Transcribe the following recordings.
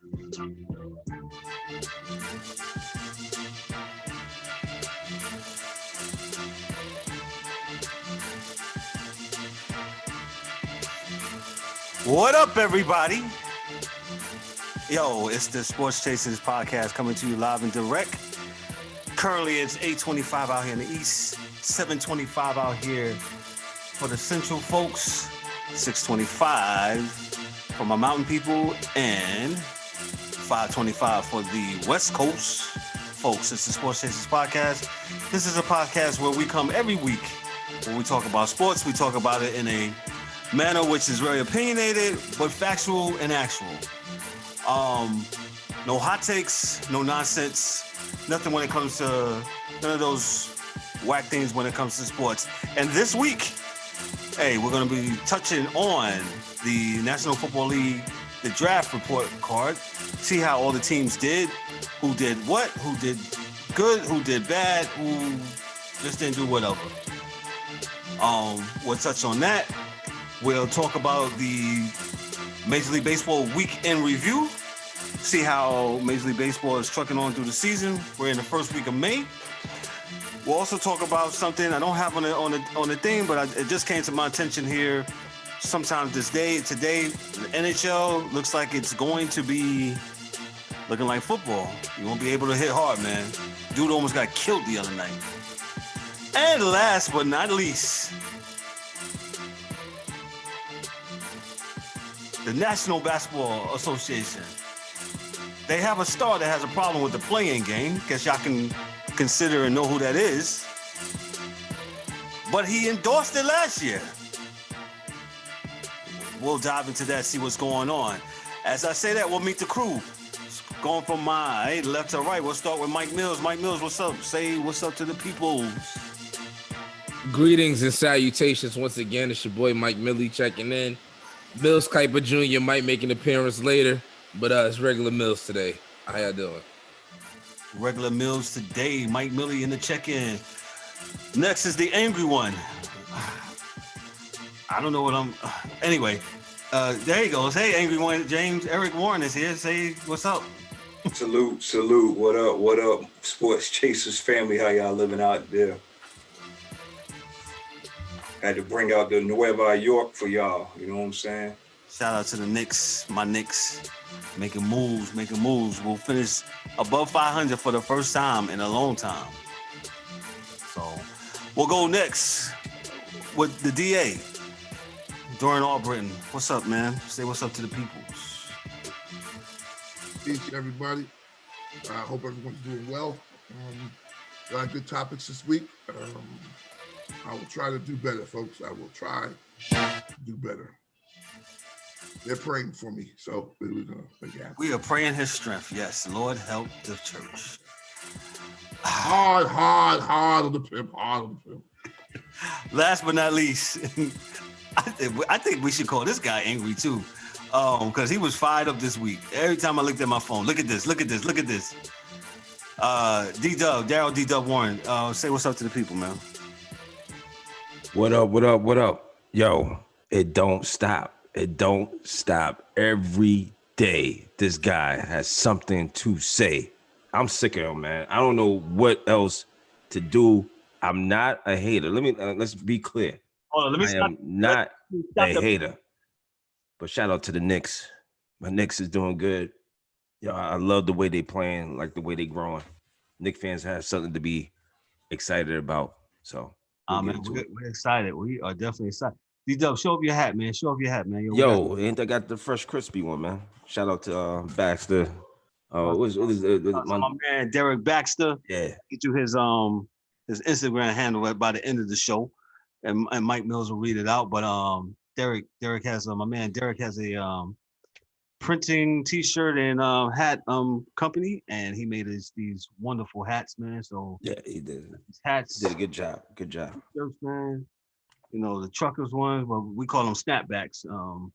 What up, everybody? Yo, it's the Sports Chasers podcast coming to you live and direct. Currently, it's 8:25 out here in the east, 7:25 out here for the central folks, 6:25 for my mountain people, and 5:25 for the West Coast folks. It's the Sports Chasers podcast. This is a podcast where we come every week. When we talk about sports, we talk about it in a manner which is very opinionated, but factual and actual. No hot takes, no nonsense, nothing when it comes to none of those whack things when it comes to sports. And this week, hey, we're going to be touching on the National Football League, the draft report card, see how all the teams did, who did what, who did good, who did bad, who just didn't do whatever. We'll touch on that. We'll talk about the Major League Baseball week in review, see how Major League Baseball is trucking on through the season. We're in the first week of May. We'll also talk about something I don't have on the thing, but it just came to my attention here sometime today. The NHL looks like it's going to be looking like football. You won't be able to hit hard, man. Dude almost got killed the other night. And last but not least, the National Basketball Association. They have a star that has a problem with the play-in game. Guess y'all can consider and know who that is. But he endorsed it last year. We'll dive into that, see what's going on. As I say that, we'll meet the crew. Going from my left to right, we'll start with Mike Mills. Mike Mills, what's up? Say what's up to the people. Greetings and salutations once again. It's your boy Mike Millie checking in. Mills Kuiper Jr. might make an appearance later, but it's regular Mills today. How y'all doing? Regular Mills today. Mike Millie in the check-in. Next is the angry one. I don't know what I'm... Anyway, there he goes. Hey, angry one. James Eric Warren is here. Say what's up. Salute. What up, Sports Chasers family? How y'all living out there? Had to bring out the Nueva York for y'all. You know what I'm saying? Shout out to the Knicks, my Knicks, making moves. We'll finish above 500 for the first time in a long time. So we'll go next with the DA, Dorian Albritton. What's up, man? Say what's up to the people. Peace, everybody. I hope everyone's doing well. Got good topics this week. I will try to do better, folks. I will try to do better. They're praying for me, so we're gonna make it happen. We are praying his strength. Yes, Lord help the church. Hard on the pimp. Last but not least, I think we should call this guy angry too, because he was fired up this week. Every time I looked at my phone, look at this. D-Dub, Daryl D-Dub Warren, say what's up to the people, man. What up? Yo, it don't stop. Every day, this guy has something to say. I'm sick of him, man. I don't know what else to do. I'm not a hater. Let's be clear. I am not a hater. But shout out to the Knicks. My Knicks is doing good. Yo, I love the way they playing, like the way they growing. Knicks fans have something to be excited about. So we're excited. We are definitely excited. D-Dub, show up your hat, man. Yo, ain't I got the fresh crispy one, man? Shout out to Baxter. What is my man Derek Baxter? Yeah. Get you his Instagram handle by the end of the show, and Mike Mills will read it out. But Derek has my man Derek has a printing T-shirt and hat company, and he made these wonderful hats, man. So yeah, he did. Hats did a good job. Shirts, man. You know the truckers ones, but we call them snapbacks, or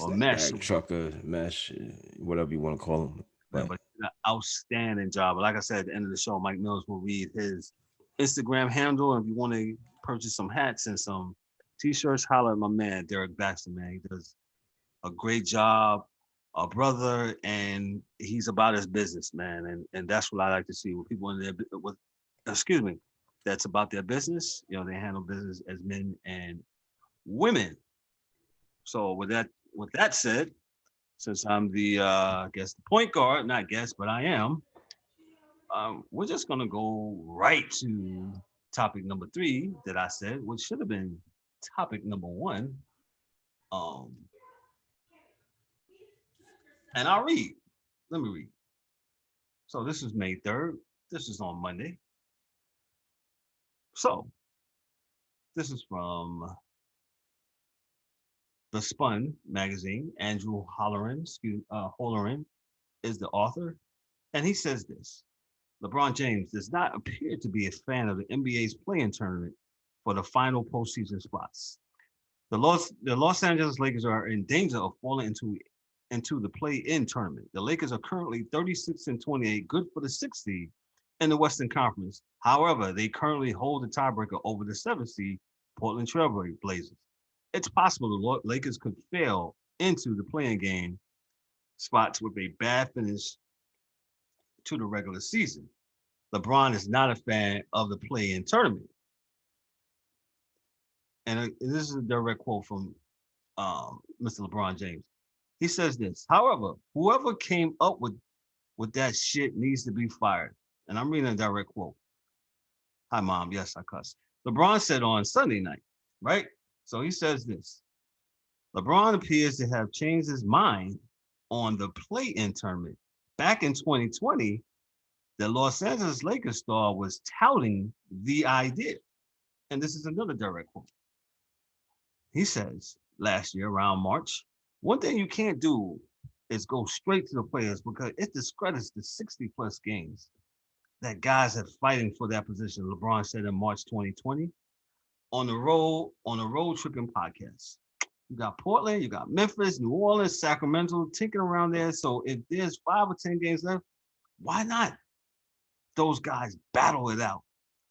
mesh, trucker mesh, whatever you want to call them. But an outstanding job. But like I said, at the end of the show, Mike Mills will read his Instagram handle. And if you want to purchase some hats and some T-shirts, holler at my man Derek Baxter, man. He does a great job. a brother, and he's about his business, man. And that's what I like to see with people in that's about their business. They handle business as men and women. So with that said, since I'm the I guess the point guard, not guess, but I am, we're just gonna go right to topic number 3 that I said, which should have been topic number 1. And I'll read. Let me read. So this is May 3rd. This is on Monday. So this is from The Spun magazine. Andrew Holleran is the author. And he says this: LeBron James does not appear to be a fan of the NBA's play-in tournament for the final postseason spots. The Los Angeles Lakers are in danger of falling into the play-in tournament. The Lakers are currently 36-28, good for the 6th seed in the Western Conference. However, they currently hold the tiebreaker over the 7th seed, Portland Trail Blazers. It's possible the Lakers could fail into the play-in game spots with a bad finish to the regular season. LeBron is not a fan of the play-in tournament. And this is a direct quote from Mr. LeBron James. He says this: however, whoever came up with that shit needs to be fired. And I'm reading a direct quote. Hi, Mom. Yes, I cuss. LeBron said on Sunday night, right? So he says this: LeBron appears to have changed his mind on the play-in tournament. Back in 2020, the Los Angeles Lakers star was touting the idea. And this is another direct quote. He says, last year around March, one thing you can't do is go straight to the players because it discredits the 60-plus games that guys have fighting for that position, LeBron said in March 2020 on a road tripping podcast. You got Portland, you got Memphis, New Orleans, Sacramento, tinking around there. So if there's 5 or 10 games left, why not those guys battle it out?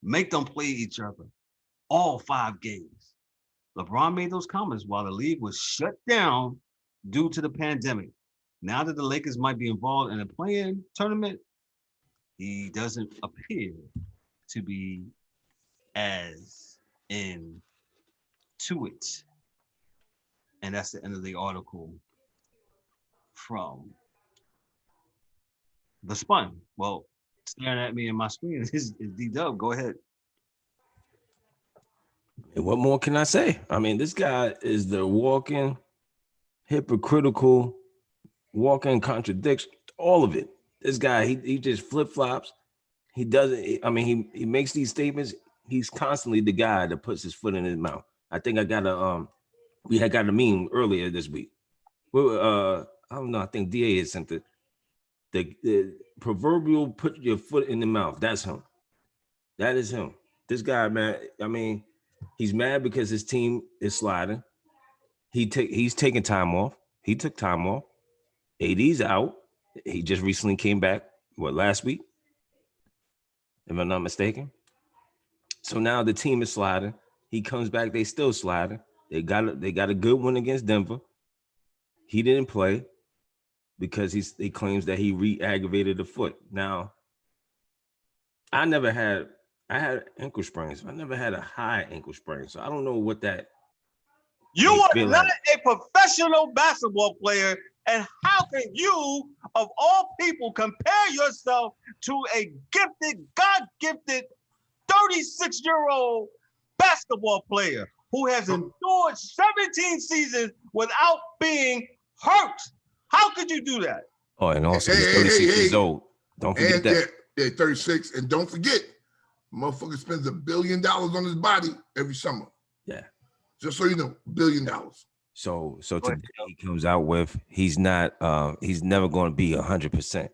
Make them play each other all 5 games. LeBron made those comments while the league was shut down due to the pandemic. Now that the Lakers might be involved in a play-in tournament, he doesn't appear to be as into it. And that's the end of the article from The Spun. Well, staring at me in my screen is D-Dub. Go ahead. What more can I say? I mean, this guy is the walking hypocritical, walking contradiction, all of it. This guy, he just flip-flops. He doesn't, I mean, he makes these statements. He's constantly the guy that puts his foot in his mouth. I think we had got a meme earlier this week. I don't know, I think DA had sent it. The proverbial put your foot in the mouth. That's him. That is him. This guy, man, I mean, he's mad because his team is sliding. He's taking time off. He took time off. AD's out. He just recently came back, last week? If I'm not mistaken. So now the team is sliding. He comes back, they still sliding. They got a good one against Denver. He didn't play because he claims that he re-aggravated the foot. Now, I had ankle sprains. I never had a high ankle sprain, so I don't know what that. You are not a professional basketball player, and how can you, of all people, compare yourself to a gifted, God-gifted 36-year-old basketball player who has endured 17 seasons without being hurt? How could you do that? Oh, and also he's 36 years old. Don't forget that. Yeah, 36. And don't forget, motherfucker spends $1 billion on his body every summer. Yeah. Just so you know, $1 billion. So today he comes out with he's never going to be 100%.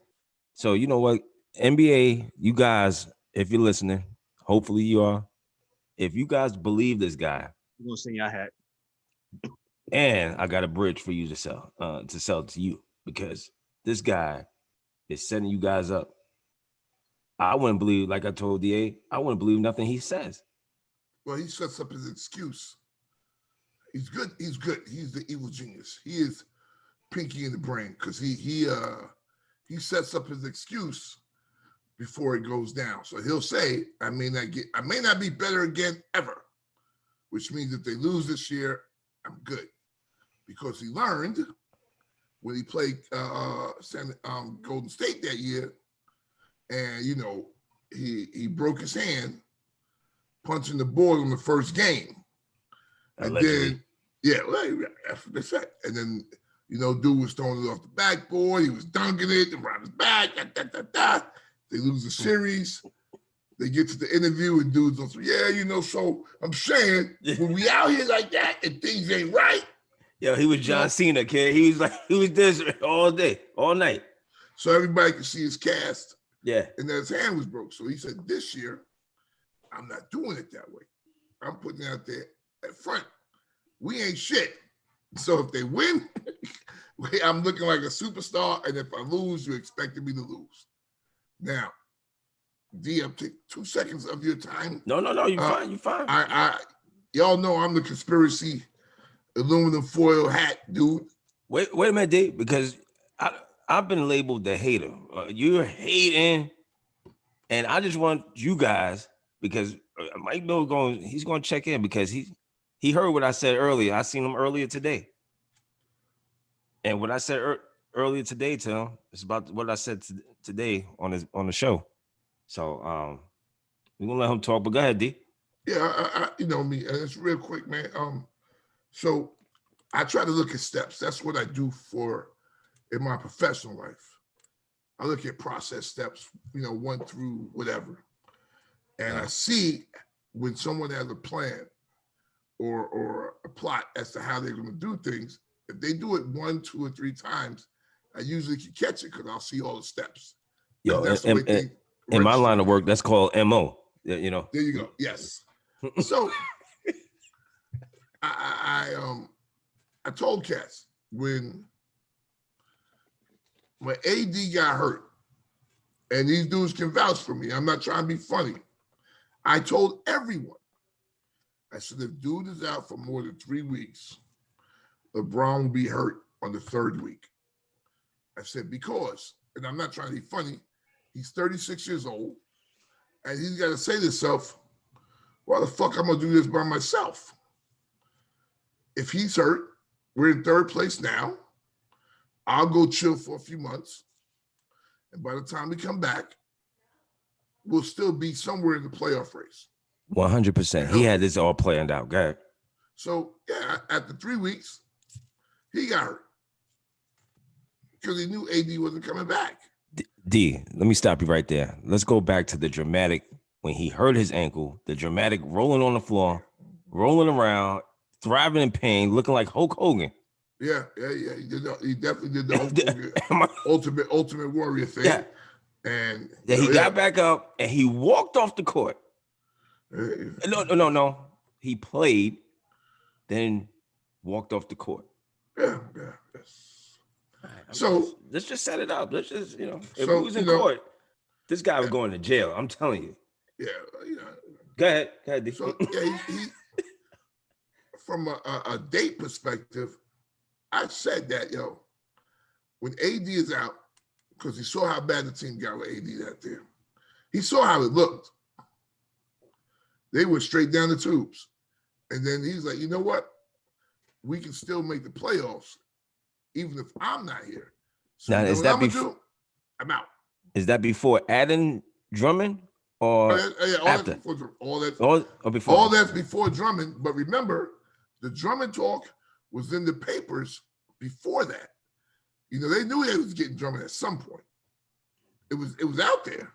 So you know what, NBA, you guys, if you're listening, hopefully you are. If you guys believe this guy, you're gonna sing your hat. And I got a bridge for you to sell to you, because this guy is setting you guys up. I wouldn't believe, like I told DA, I wouldn't believe nothing he says. Well, he sets up his excuse. He's good. He's good. He's the evil genius. He is pinky in the brain because he sets up his excuse before it goes down. So he'll say, I may not be better again ever, which means if they lose this year, I'm good. Because he learned when he played Golden State that year, and he broke his hand punching the board on the first game. Allegedly. And then, that's what they said. And then, dude was throwing it off the backboard. He was dunking it around his back. They lose the series. They get to the interview and dudes go, so I'm saying when we out here like that and things ain't right. Yo, he was John Cena, kid. He was this all day, all night. So everybody could see his cast. Yeah. And then his hand was broke. So he said, this year, I'm not doing it that way. I'm putting it out there at front. We ain't shit. So if they win, I'm looking like a superstar. And if I lose, you expected me to lose. Now, D, I'll take 2 seconds of your time. No, you're fine. You're fine. Y'all know I'm the conspiracy aluminum foil hat dude. Wait a minute, D, because I've been labeled the hater. You're hating, and I just want you guys, because Mike Bill he's going to check in because he heard what I said earlier. I seen him earlier today, and what I said earlier today to him is about what I said today on the show. So we're gonna let him talk. But go ahead, D. Yeah, you know me, and it's real quick, man. So I try to look at steps. That's what I do in my professional life. I look at process steps, 1 through whatever. And I see when someone has a plan or a plot as to how they're going to do things. If they do it 1, 2, or 3 times, I usually can catch it because I'll see all the steps. Yo, in my line of work, that's called MO. There you go. Yes. So I told cats when AD got hurt, and these dudes can vouch for me. I'm not trying to be funny. I told everyone, I said, if dude is out for more than 3 weeks, LeBron will be hurt on the 3rd week. I said, because, and I'm not trying to be funny, he's 36 years old, and he's got to say to himself, why the fuck I'm going to do this by myself? If he's hurt, we're in 3rd place now. I'll go chill for a few months. And by the time we come back, we'll still be somewhere in the playoff race. 100%. He had this all planned out. Go ahead. So, after 3 weeks, he got hurt because he knew AD wasn't coming back. D, let me stop you right there. Let's go back to the dramatic, when he hurt his ankle, the dramatic rolling on the floor, rolling around, thriving in pain, looking like Hulk Hogan. Yeah. He definitely did the Hulk Hogan ultimate warrior thing. Yeah. And he got back up and he walked off the court. No. He played, then walked off the court. Yeah. So let's just set it up. Let's just, if he was in court, this guy was going to jail. I'm telling you. Yeah. Go ahead. D. So he from a date perspective, I said that, when AD is out, because he saw how bad the team got with AD out there. He saw how it looked. They were straight down the tubes. And then he's like, you know what? We can still make the playoffs, even if I'm not here. So now, is that before? I'm out. Is that before adding Drummond or after? All that's before Drummond. But remember, the Drummond talk was in the papers before that. They knew they was getting Drummond at some point. It was out there.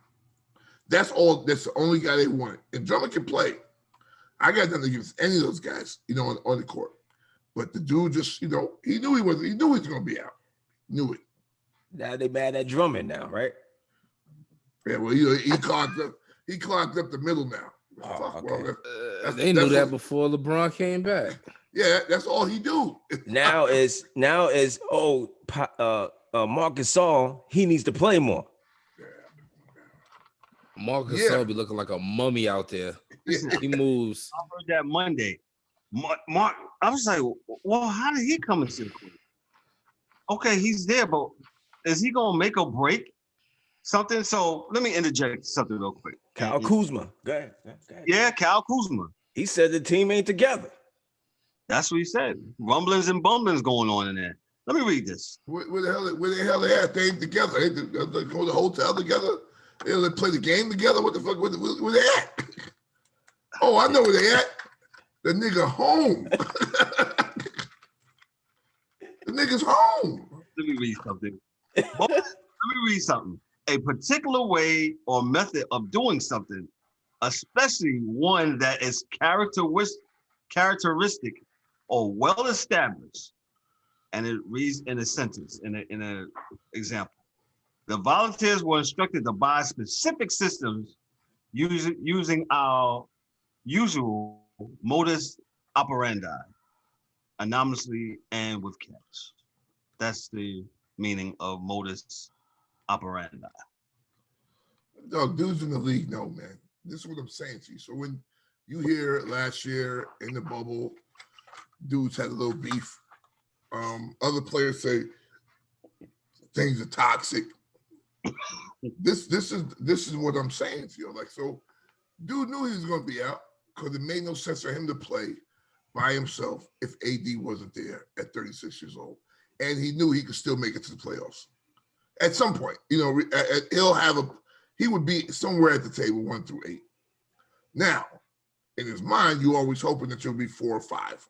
That's the only guy they wanted. And Drummond can play. I got nothing against any of those guys, on the court. But the dude just, he knew he was gonna be out. Knew it. Now they mad at Drummond now, right? Yeah, well, he clogged up the middle now. Oh, okay. They knew that before LeBron came back. Yeah, that's all he do. now is Marcus Gasol, he needs to play more. Marcus Gasol be looking like a mummy out there. He moves. I heard that Monday. Mark, I was like, well, how did he come into the court? Okay, he's there, but is he gonna make or break something? So let me interject something real quick. Kyle Kuzma. Go ahead. Yeah, Kyle Kuzma. He said the team ain't together. That's what he said. Rumblings and bumblings going on in there. Let me read this. Where the hell they at? They ain't together. They go to the hotel together. They play the game together. What the fuck? Where they at? Oh, I know where they at. The nigga home. The nigga's home. Let me read something. A particular way or method of doing something, especially one that is characteristic or well established, and it reads in a sentence, in an example. The volunteers were instructed to buy specific systems using our usual modus operandi, anonymously and with cash. That's the meaning of modus operandi. No, dudes in the league know, man. This is what I'm saying to you. So when you hear last year in the bubble, dudes had a little beef. Other players say things are toxic. This is what I'm saying to you. Like, so dude knew he was going to be out because it made no sense for him to play by himself if AD wasn't there at 36 years old. And he knew he could still make it to the playoffs. At some point, you know, he would be somewhere at the table 1 through 8. Now, in his mind, you're always hoping that you'll be 4 or 5.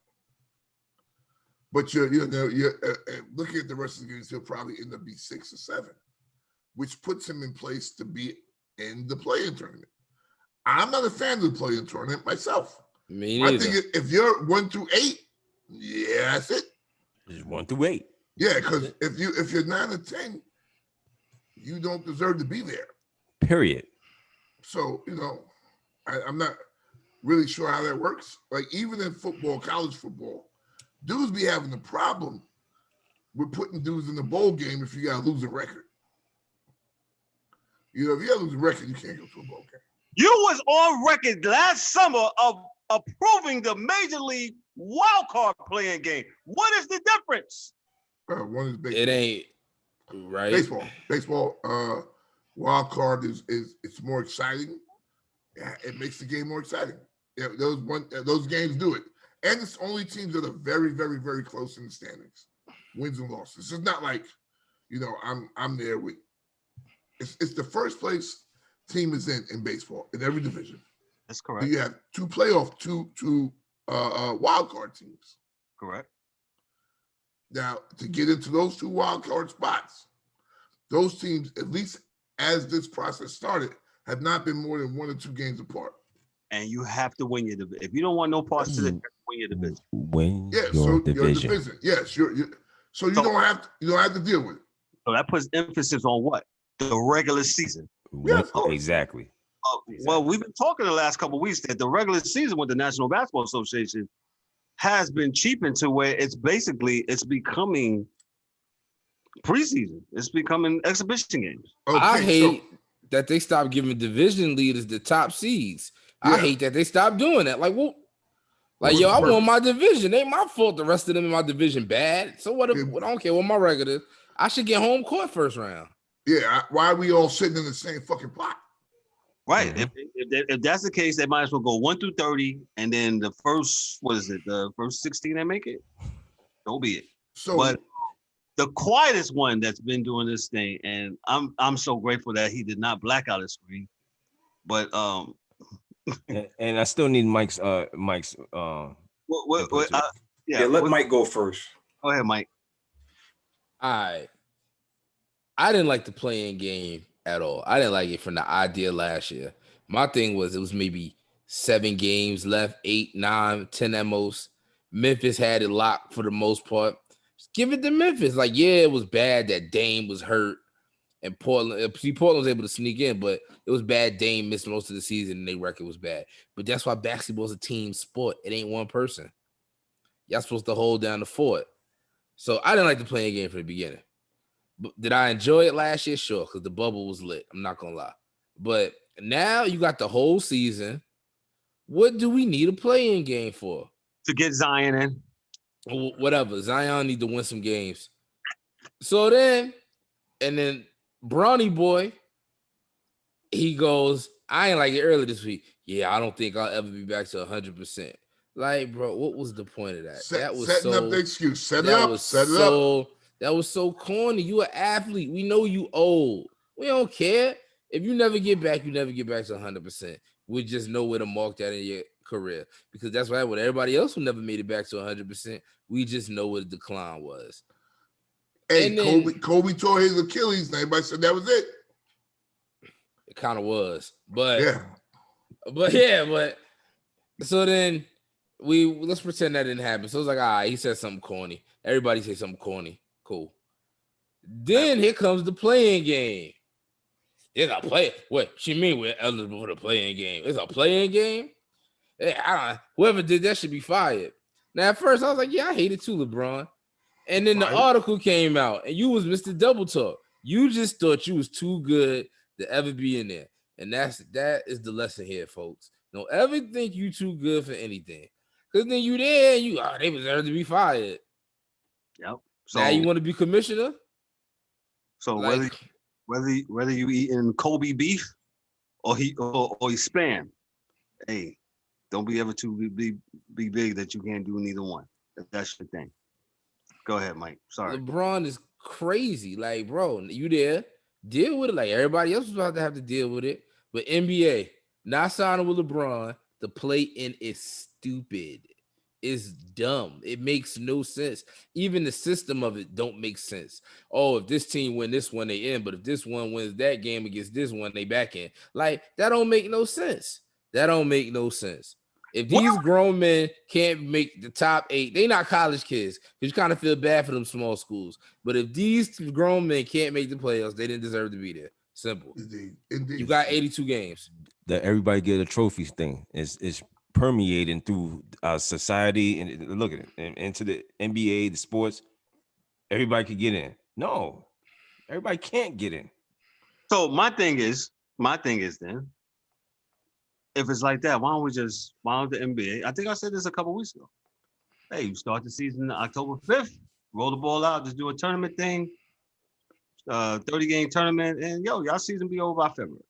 But you're looking at the rest of the games, he'll probably end up being 6 or 7, which puts him in place to be in the play-in tournament. I'm not a fan of the play-in tournament myself. Me neither. I think if you're 1 through 8, yeah, that's it. It's 1 through 8. Yeah, because if you're 9 or 10, you don't deserve to be there. Period. So, you know, I'm not really sure how that works. Like, even in football, college football, dudes be having a problem with putting dudes in the bowl game if you got to lose a record. You know, if you got to lose a record, you can't go to a bowl game. You was on record last summer of approving the Major League wild card playing game. What is the difference? One is baseball. It ain't right. Baseball. Wild card is it's more exciting. Yeah, it makes the game more exciting. Yeah, those games do it, and it's only teams that are very, very, very close in the standings, wins and losses. It's not like, you know, I'm there with. It's the first place team is in baseball in every division. That's correct. You have two wild card teams. Correct. Now, to get into those 2 wild card spots, those teams, at least as this process started, have not been more than 1 or 2 games apart. And you have to win your division. If you don't want no parts to win your division. Win your division. Yes, you don't have to deal with it. So that puts emphasis on what? The regular season. Yeah, exactly. Well, we've been talking the last couple of weeks that the regular season with the National Basketball Association has been cheapened to where it's becoming preseason. It's becoming exhibition games. Okay, I hate that they stopped giving division leaders the top seeds. Yeah. I hate that they stopped doing that. Like, well, yo, I won my division. It ain't my fault the rest of them in my division bad. So what? I don't care what my record is. I should get home court first round. Yeah, why are we all sitting in the same fucking pot? Right. Mm-hmm. If that's the case, they might as well go 1 through 30, and then the first 16 that make it? So be it. So, but the quietest one that's been doing this thing, and I'm so grateful that he did not black out his screen. But and I still need Mike's let Mike go first. Go ahead, Mike. All right. I didn't like the play-in game at all. I didn't like it from the idea last year. My thing was it was maybe 7 games left, 8, 9, 10 at most. Memphis had it locked for the most part. Just give it to Memphis. Like, yeah, it was bad that Dame was hurt and Portland was able to sneak in, but it was bad. Dame missed most of the season and their record was bad. But that's why basketball is a team sport. It ain't one person. Y'all supposed to hold down the fort. So I didn't like the play-in game from the beginning. But did I enjoy it last year? Sure, because the bubble was lit. I'm not gonna lie. But now you got the whole season. What do we need a play-in game for? To get Zion in. Whatever. Zion need to win some games. So then Brawny boy, he goes, I ain't like it earlier this week. Yeah, I don't think I'll ever be back to 100%. Like, bro, what was the point of that? Setting up the excuse. Set it up. That was so corny. You an athlete. We know you old. We don't care. If you never get back, you never get back to 100%. We just know where to mark that in your career, because that's why with everybody else who never made it back to 100%, we just know what the decline was. Hey, Kobe tore his Achilles. And everybody said that was it. It kind of was, but so then let's pretend that didn't happen. So it's like, all right, he said something corny. Everybody say something corny. Cool. Then here comes the playing game. It's a play. What she mean we're eligible for the playing game? It's a playing game. Whoever did that should be fired. Now at first I was like, yeah, I hate it too, LeBron. And then the article came out, and you was Mr. Double Talk. You just thought you was too good to ever be in there. And that is the lesson here, folks. Don't ever think you too good for anything. Because then you there, they deserve to be fired. Yep. So now you want to be commissioner? So whether you eating Kobe beef or he spam, hey, don't be ever too be big that you can't do neither one. That's the thing. Go ahead, Mike. Sorry. LeBron is crazy. Like, bro, you there? Deal with it. Like everybody else was about to have to deal with it. But NBA not signing with LeBron, the play-in is stupid. It's dumb. It makes no sense. Even the system of it don't make sense. Oh, if this team win this one, they in. But if this one wins that game against this one, they back in. Like, that don't make no sense. That don't make no sense. If these grown men can't make the top 8, they not college kids. You kind of feel bad for them small schools. But if these grown men can't make the playoffs, they didn't deserve to be there. Simple. Indeed. You got 82 games. The everybody get a trophies thing is permeating through society, and look at it, into the NBA, the sports. Everybody could get in. No, everybody can't get in. So my thing is then, if it's like that, why don't the NBA? I think I said this a couple weeks ago. Hey, you start the season October 5th, roll the ball out, just do a tournament thing, 30-game tournament, and y'all season be over by February.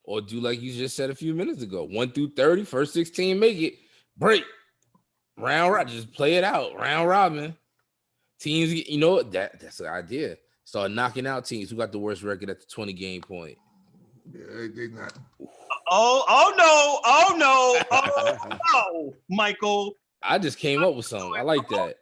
Or do like you just said a few minutes ago, 1 through 30, first 16 make it, break, round robin, just play it out, round robin. Teams, that's the idea. Start knocking out teams who got the worst record at the 20-game point. Yeah, they not. Oh no, Michael. I just came up with something. I like that.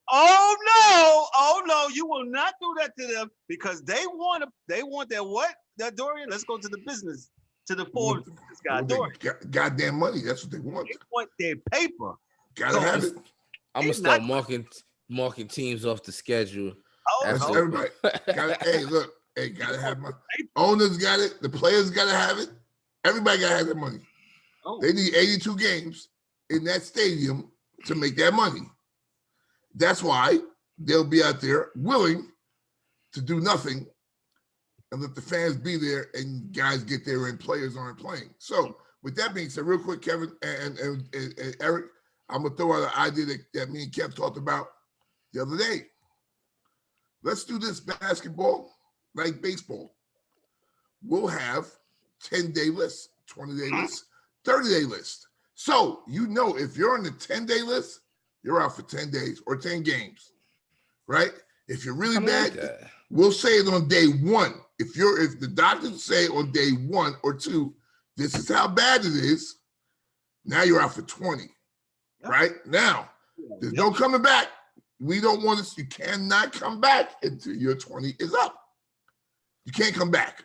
Oh no, you will not do that to them because they want their what? That Dorian? Let's go to the business, to the Forbes guy. Dorian. Goddamn money. That's what they want. They want their paper. Gotta have it. I'm gonna start marking teams off the schedule. That's everybody. Gotta have money. Owners got it. The players gotta have it. Everybody gotta have their money. Oh. They need 82 games in that stadium to make that money. That's why they'll be out there willing to do nothing and let the fans be there and guys get there and players aren't playing. So with that being said, real quick, Kevin and Eric, I'm gonna throw out an idea that me and Kev talked about the other day. Let's do this basketball like baseball. We'll have 10-day lists, 20-day lists, 30-day lists. So if you're on the 10-day list, you're out for 10 days or 10 games, right? If you're really bad, we'll say it on day 1. If the doctors say on day 1 or 2, this is how bad it is, now you're out for 20, right? Now, there's no coming back. We don't want to, you cannot come back until your 20 is up. You can't come back.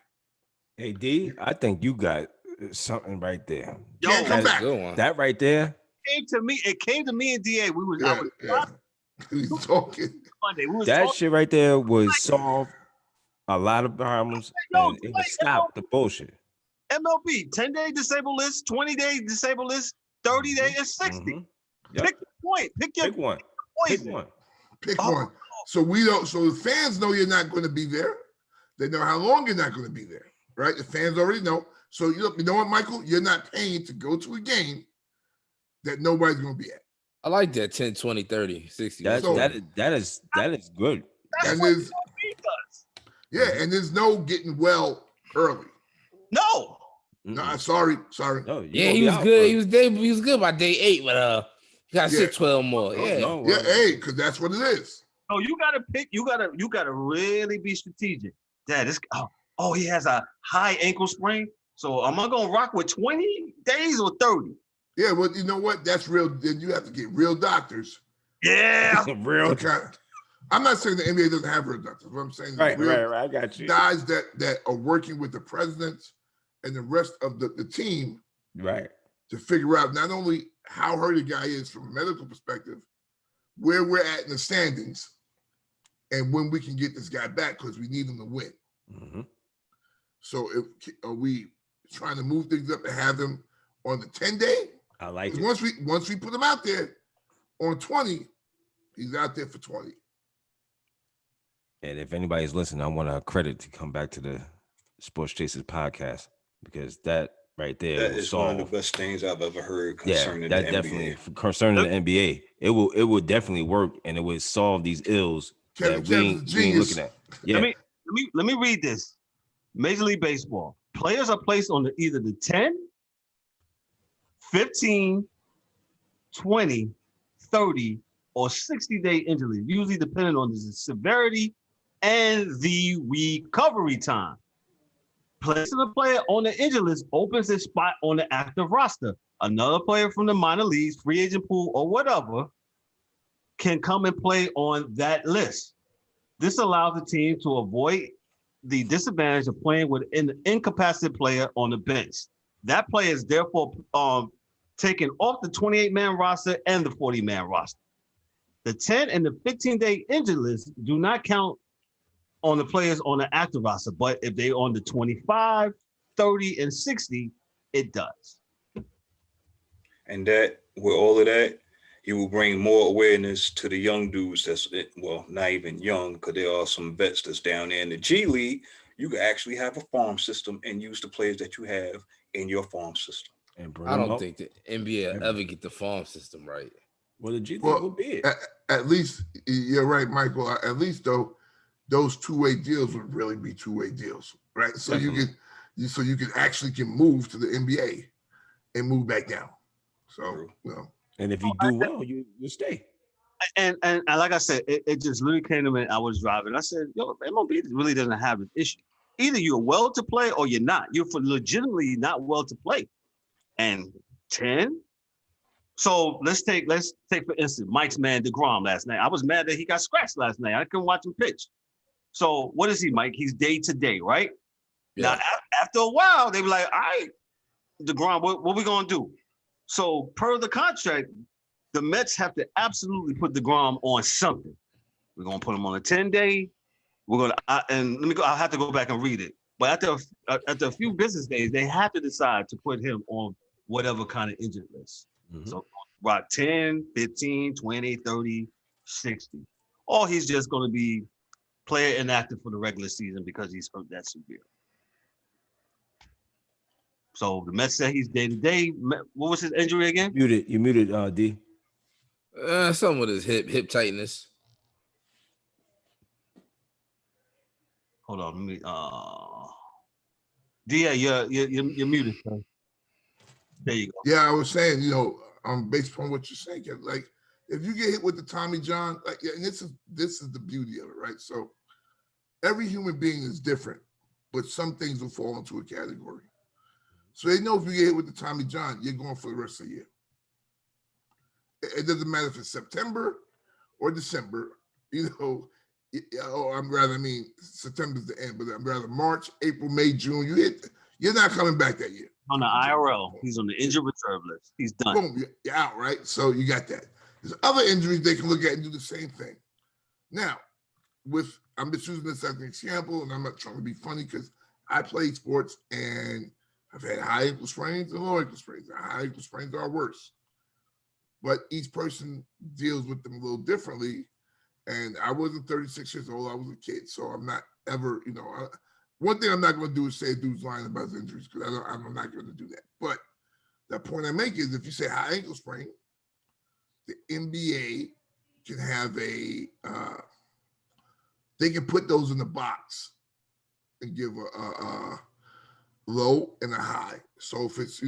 Hey, D, I think you got something right there. Can't come back. That right there. It came to me and DA. We was talking. That shit right there would solve a lot of problems and it would stop the bullshit. MLB, 10-day disabled list, 20-day disabled list, 30-day is 60. Mm-hmm. Yep. Pick the point. Pick one. Pick one. So the fans know you're not going to be there. They know how long you're not going to be there, right? The fans already know. So you know what, Michael? You're not paying to go to a game that nobody's going to be at. I like that 10, 20, 30, 60. That is good. And there's and there's no getting well early. No. No, sorry. No, yeah, he was good. He was good by day 8, but he got to sit 12 more. Hey, because that's what it is. So you gotta pick. You gotta really be strategic. Dad, he has a high ankle sprain. So am I gonna rock with 20 days or 30? Yeah, well, you know what? That's real. Then you have to get real doctors. Yeah, real. I'm not saying the NBA doesn't have real doctors. What I'm saying is right. I got you. Guys that are working with the presidents and the rest of the team, right, to figure out not only how hurt a guy is from a medical perspective, where we're at in the standings, and when we can get this guy back because we need him to win. Mm-hmm. So are we trying to move things up to have him on the 10-day? I like it. Once we put him out there on 20, he's out there for 20. And if anybody's listening, I want a credit to come back to the Sports Chasers podcast, because that right there is one of the best things I've ever heard concerning the NBA. Concerning the NBA, it will definitely work, and it would solve these ills that we ain't looking at. Yeah. Let me read this. Major League Baseball. Players are placed on either the 10, 15, 20, 30, or 60-day injury, usually depending on the severity and the recovery time. Placing a player on the injured list opens a spot on the active roster. Another player from the minor leagues, free agent pool, or whatever can come and play on that list. This allows the team to avoid the disadvantage of playing with an incapacitated player on the bench. That player is therefore taken off the 28-man roster and the 40-man roster. The 10 and the 15-day injured list do not count on the players on the active roster, but if they're on the 25, 30, and 60, it does. And that, with all of that, it will bring more awareness to the young dudes that's, well, not even young, because there are some vets that's down there in the G League. You can actually have a farm system and use the players that you have in your farm system. I don't think the NBA will ever get the farm system right. Well, the G League will be it. At least, you're right, Michael. At least, though, those two-way deals would really be two-way deals, right? So you can actually move to the NBA and move back down. So, and if you do well, you stay. And like I said, it just literally came to me. I was driving. I said, MLB really doesn't have an issue. Either you're well to play or you're not. You're legitimately not well to play. And 10. So let's take for instance Mike's man DeGrom last night. I was mad that he got scratched last night. I couldn't watch him pitch. So what is he, Mike? He's day to day, right? Yeah. Now after a while, they be like, all right, DeGrom, what we gonna do? So per the contract, the Mets have to absolutely put DeGrom on something. We're gonna put him on a 10-day. We're gonna and let me go. I'll have to go back and read it. But after a few business days, they have to decide to put him on whatever kind of injured list. Mm-hmm. So rock 10, 15, 20, 30, 60. Or he's just going to be player inactive for the regular season because he's hurt that severe. So the Mets said he's day to day. What was his injury again? You muted, D. Something with his hip tightness. Hold on, let me. D, you're muted, sir. There you go. Yeah, I was saying, based upon what you're saying, like if you get hit with the Tommy John, like, and this is the beauty of it, right? So every human being is different, but some things will fall into a category. So they know if you get hit with the Tommy John, you're going for the rest of the year. It doesn't matter if it's September or December, September's the end, but I'm rather March, April, May, June. You're not coming back that year. On the IRL, he's on the injured reserve list. He's done. Boom, you're out, right? So you got that. There's other injuries they can look at and do the same thing. Now, I'm just using this as an example, and I'm not trying to be funny because I played sports and I've had high ankle sprains and low ankle sprains. High ankle sprains are worse, but each person deals with them a little differently. And I wasn't 36 years old. I was a kid, so I'm not ever, one thing I'm not going to do is say a dude's lying about his injuries because I'm not going to do that. But the point I make is if you say high ankle sprain, the NBA can have they can put those in the box and give a low and a high. So if it's,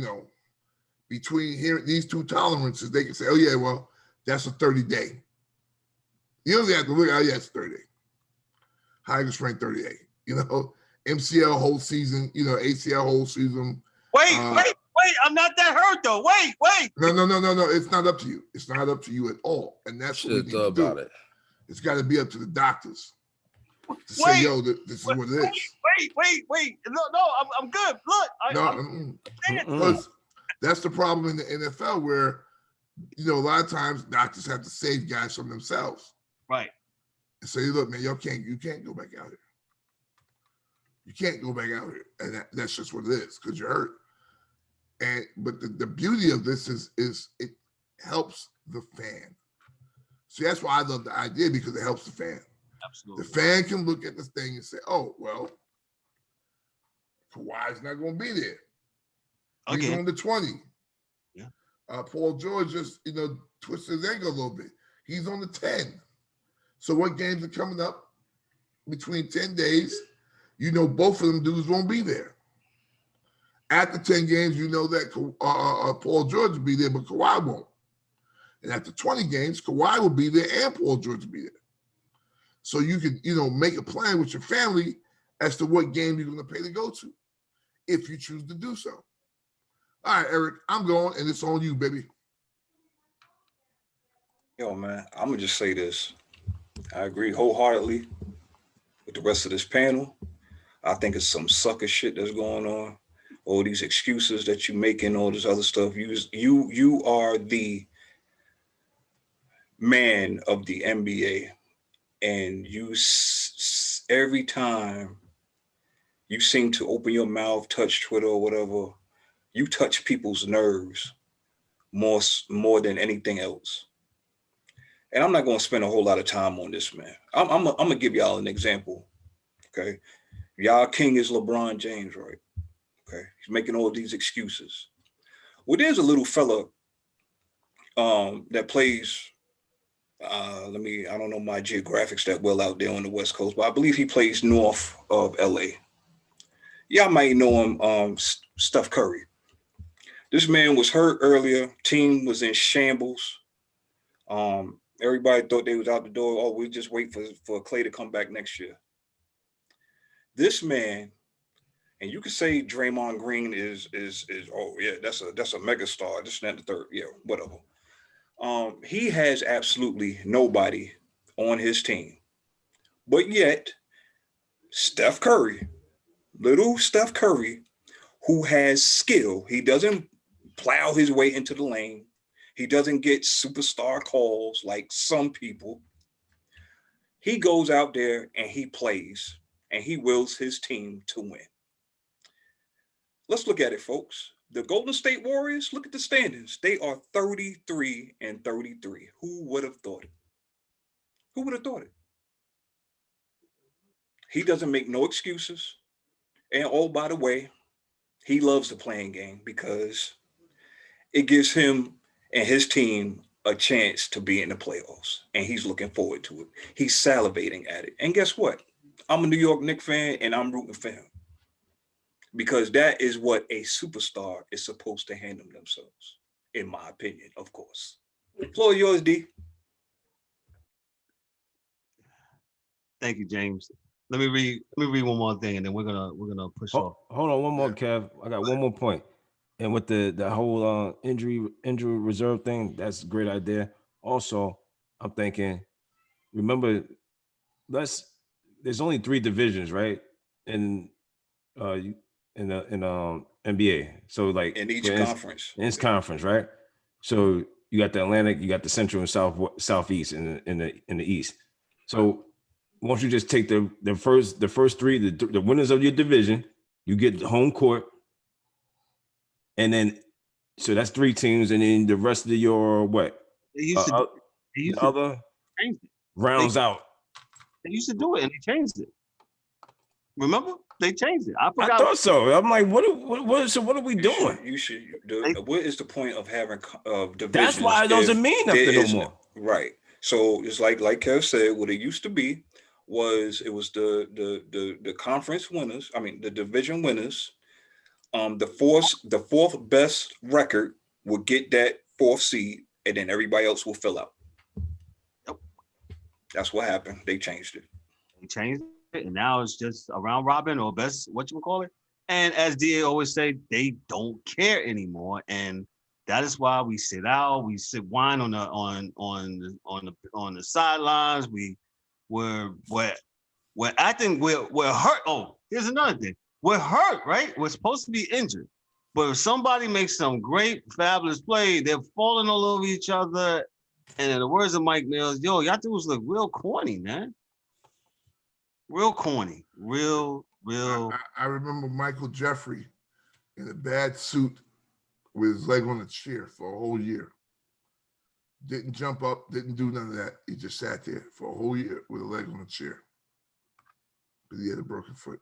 between here, these two tolerances, they can say, oh yeah, well, that's a 30-day. You don't have to look, oh yeah, it's 30. Highest strength 30-day. MCL whole season, ACL whole season. Wait, I'm not that hurt though. Wait. No. It's not up to you. It's not up to you at all. And that's what we need to do. About it. It's got to be up to the doctors to say, yo, this is what it is. Wait. No, I'm good. Look, because that's the problem in the NFL where, a lot of times doctors have to save guys from themselves. Right. And say, look, man, you can't go back out here. You can't go back out here. And that's just what it is because you're hurt. But the beauty of this is it helps the fan. See, that's why I love the idea because it helps the fan. Absolutely. The fan can look at this thing and say, oh, well, Kawhi's not going to be there. Okay. He's on the 20. Yeah. Paul George just, twisted his ankle a little bit. He's on the 10. So what games are coming up between 10 days? Both of them dudes won't be there. After 10 games, that Paul George will be there, but Kawhi won't. And after 20 games, Kawhi will be there and Paul George will be there. So you can, make a plan with your family as to what game you're going to pay to go to, if you choose to do so. All right, Eric, I'm going, and it's on you, baby. Yo, man, I'm going to just say this. I agree wholeheartedly with the rest of this panel. I think it's some sucker shit that's going on. All these excuses that you making, all this other stuff. You are the man of the NBA, and every time you seem to open your mouth, touch Twitter or whatever, you touch people's nerves more than anything else. And I'm not going to spend a whole lot of time on this, man. I'm going to give y'all an example, okay? Y'all king is LeBron James, right? Okay, he's making all these excuses. Well, there's a little fella that plays, I don't know my geographics that well out there on the West Coast, but I believe he plays north of LA. Y'all might know him, Steph Curry. This man was hurt earlier. Team was in shambles. Everybody thought they was out the door. Oh, we'll just wait for Clay to come back next year. This man, and you could say Draymond Green is oh yeah, that's a mega star. This and that, the third, yeah, whatever. He has absolutely nobody on his team, but yet Steph Curry, little Steph Curry, who has skill. He doesn't plow his way into the lane. He doesn't get superstar calls like some people. He goes out there and he plays, and he wills his team to win. Let's look at it, folks. The Golden State Warriors, look at the standings. They are 33-33. Who would have thought it? Who would have thought it? He doesn't make no excuses. And oh, by the way, he loves the playing game because it gives him and his team a chance to be in the playoffs. And he's looking forward to it. He's salivating at it. And guess what? I'm a New York Knicks fan and I'm rooting for him. Because that is what a superstar is supposed to handle themselves, in my opinion, of course. Floor yours, D. Thank you, James. Let me read one more thing, and then we're gonna push off. Hold on, one more, Kev. I got one more point. And with the whole injury reserve thing, that's a great idea. Also, I'm thinking, remember, there's only 3 divisions, right? In the NBA. So like in each conference. In each conference, right? So you got the Atlantic, you got the Central and Southeast in the East. So once you just take the first 3, the winners of your division, you get home court. And then so that's 3 teams, and then the rest of your what? Other rounds out. They used to do it and they changed it. Remember? they changed it. I I forgot. thought so. I'm like, what are we doing? You should. What is the point of having divisions? That's why it doesn't mean nothing no more. Right. So it's like Kev said, what it used to be was the conference winners. I mean, the division winners. The fourth best record will get that fourth seed, and then everybody else will fill out. Yep. That's what happened. They changed it. And now it's just a round robin or best, what you call it. And as DA always say, they don't care anymore, and that is why we sit out. We sit whine on the sidelines. We're acting. We're hurt. Oh, here's another thing. We're hurt, right? We're supposed to be injured, but if somebody makes some great, fabulous play, they're falling all over each other. And in the words of Mike Mills, yo, y'all dudes look real corny, man. Real corny. Real. I remember Michael Jeffrey in a bad suit with his leg on a chair for a whole year. Didn't jump up, didn't do none of that. He just sat there for a whole year with a leg on a chair because he had a broken foot.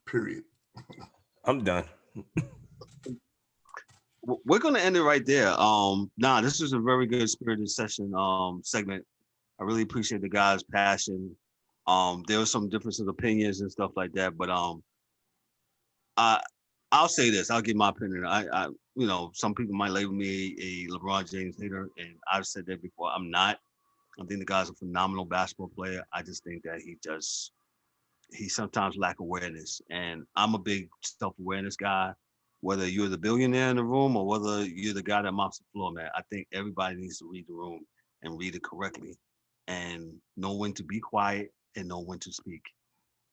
Period. I'm done. We're gonna end it right there. This was a very good spirited session segment. I really appreciate the guys' passion. There was some difference of opinions and stuff like that, but I'll say this. I'll give my opinion. I some people might label me a LeBron James hater, and I've said that before. I'm not. I think the guy's a phenomenal basketball player. I just think that he sometimes lack awareness, and I'm a big self-awareness guy. Whether you're the billionaire in the room or whether you're the guy that mops the floor, man, I think everybody needs to read the room and read it correctly, and know when to be quiet and know when to speak.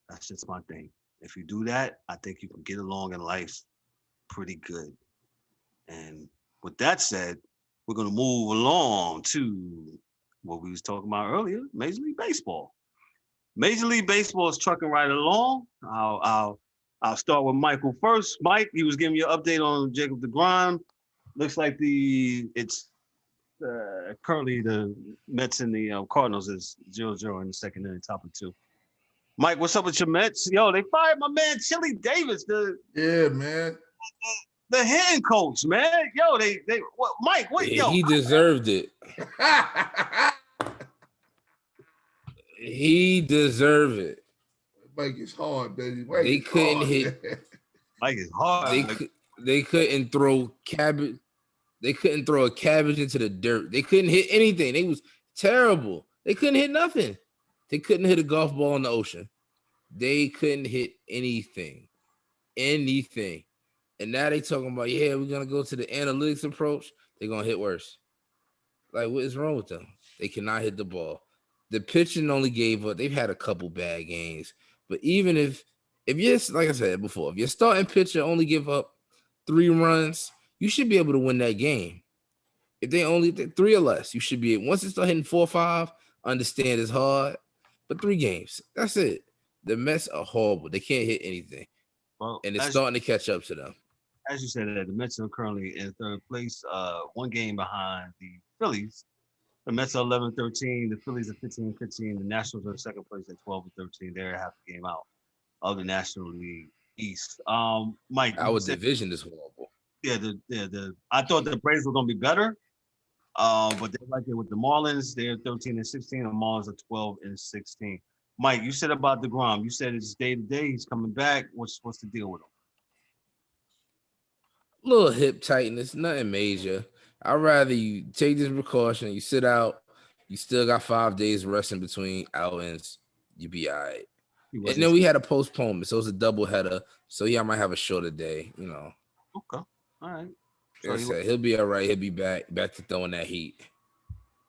That's just my thing. If you do that, I think you can get along in life pretty good. And with that said, we're going to move along to what we was talking about earlier, Major League Baseball. Major League Baseball is trucking right along. I'll start with Michael first. Mike, he was giving you an update on Jacob deGrom. Looks like it's currently the Mets and the Cardinals is 0-0 in the second inning, top of 2. Mike, what's up with your Mets? Yo, they fired my man Chili Davis. Yeah, man. The hitting coach, man. Yo, Mike, what? Yo, he deserved it. He deserved it. Mike is hard, baby. They couldn't hit. Mike is hard. They couldn't throw cabbage. They couldn't throw a cabbage into the dirt. They couldn't hit anything. They was terrible. They couldn't hit nothing. They couldn't hit a golf ball in the ocean. They couldn't hit anything. And now they talking about, yeah, we're going to go to the analytics approach. They're going to hit worse. Like, what is wrong with them? They cannot hit the ball. The pitching only gave up. They've had a couple bad games. But even if you're, like I said before, if your starting pitcher only give up 3 runs, you should be able to win that game. If they only 3 or less, you should be able. Once they start hitting 4 or 5, understand it's hard. But 3 games, that's it. The Mets are horrible. They can't hit anything. Well, and it's starting to catch up to them. As you said, the Mets are currently in 3rd place, 1 game behind the Phillies. The Mets are 11-13. The Phillies are 15-15. The Nationals are in 2nd place at 12-13. They're half a game out of the National League East. Mike, our division is horrible. Yeah, I thought the Braves were going to be better, but they're right there with the Marlins. They're 13-16. The Marlins are 12-16. Mike, you said about deGrom. You said it's day to day. He's coming back. What's the deal with him? Little hip tightness, nothing major. I'd rather you take this precaution. You sit out. You still got 5 days rest in between outings. You be all right. And then we had a postponement, so it's a double header. So yeah, I might have a shorter day. Okay. All right. So he'll be all right. He'll be back to throwing that heat.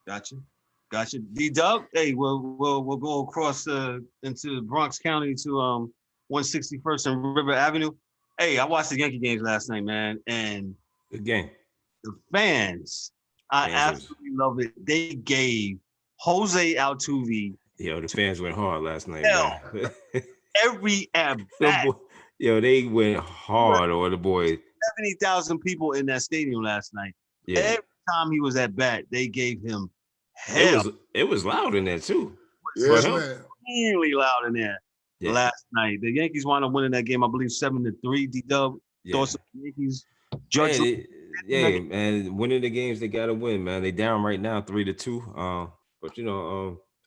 Gotcha. D-Dub, hey, we'll go across into Bronx County to 161st and River Avenue. Hey, I watched the Yankee games last night, man, and good game. The fans, I absolutely love it. They gave Jose Altuve. Yo, the fans went hard last night. Every at bat. Yo, they went hard on the boy. 70,000 people in that stadium last night. Yeah. Every time he was at bat, they gave him hell. It was loud in there too. Yeah, man. Really loud in there. last night. The Yankees wound up winning that game, I believe, 7-3. D-Dub. Thoughts of the Yankees. Judge. Yeah, man. Winning the games, they gotta win, man. They down right now, 3-2. But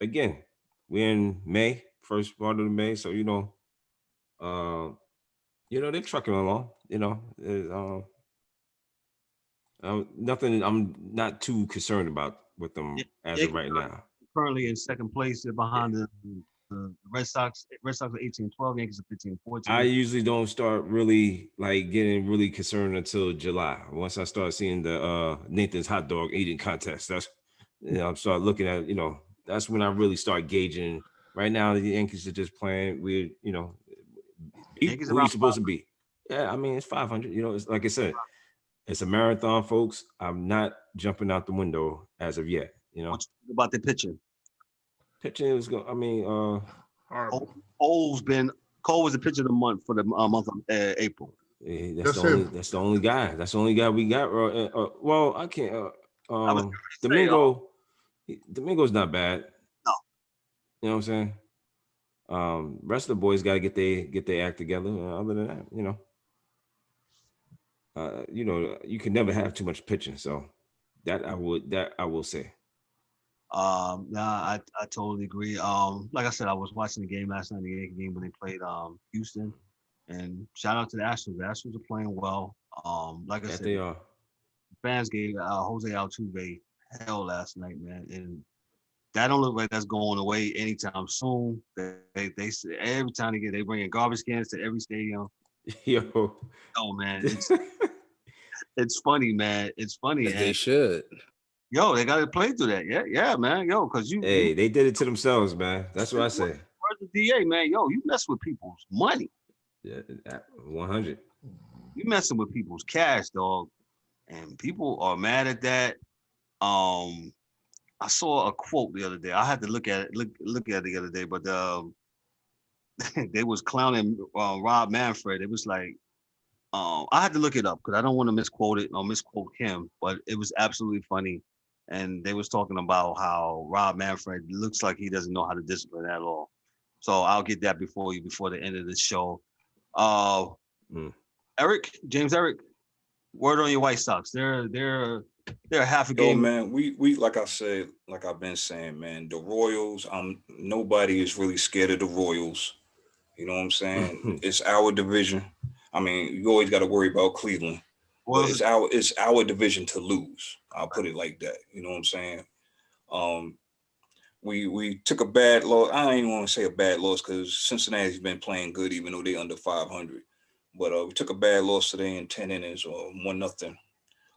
again, we're in May, first part of the May, so they're trucking along. Nothing. I'm not too concerned about with them as of right now. Currently in second place, they're behind the Red Sox. Red Sox are 18-12. Yankees are 15-14. I usually don't start really getting really concerned until July. Once I start seeing the Nathan's hot dog eating contest, that's I'm start looking at that's when I really start gauging. Right now, the Yankees are just playing. We're who you supposed to be. Yeah, I mean it's 500. It's like I said. It's a marathon, folks. I'm not jumping out the window as of yet. What you think about the pitching? Pitching is going. I mean, Cole was the pitcher of the month for the month of April. That's the only guy. That's the only guy we got. Well, I can't. Domingo's not bad. No. You know what I'm saying? Rest of the boys got to get their act together. Other than that, you can never have too much pitching. So that I will say. I totally agree. Like I said, I was watching the game last night, the Yankee game when they played Houston, and shout out to the Astros. The Astros are playing well. Like I said, they are. Fans gave Jose Altuve hell last night, man, and that don't look like that's going away anytime soon. They every time they bring in garbage cans to every stadium. Yo. Oh man, it's funny, man. It's funny. They should. Yo, they got to play through that. Yeah, man. Yo, because they did it to themselves, man. That's what I say. Where's the DA, man? Yo, you mess with people's money. Yeah, 100. You messing with people's cash, dog, and people are mad at that. I saw a quote the other day. I had to look at it the other day, but they was clowning Rob Manfred. It was like, I had to look it up because I don't want to misquote it or misquote him, but it was absolutely funny. And they was talking about how Rob Manfred looks like he doesn't know how to discipline at all. So I'll get that before the end of the show. James Eric, word on your White Sox. They're half a game. Man, we like I said, like I've been saying, man, the Royals, nobody is really scared of the Royals. You know what I'm saying? It's our division. I mean, you always got to worry about Cleveland. But it's our division to lose. I'll put it like that. You know what I'm saying? We took a bad loss. I don't even want to say a bad loss because Cincinnati's been playing good, even though they're under 500. But we took a bad loss today in 10 innings or 1-0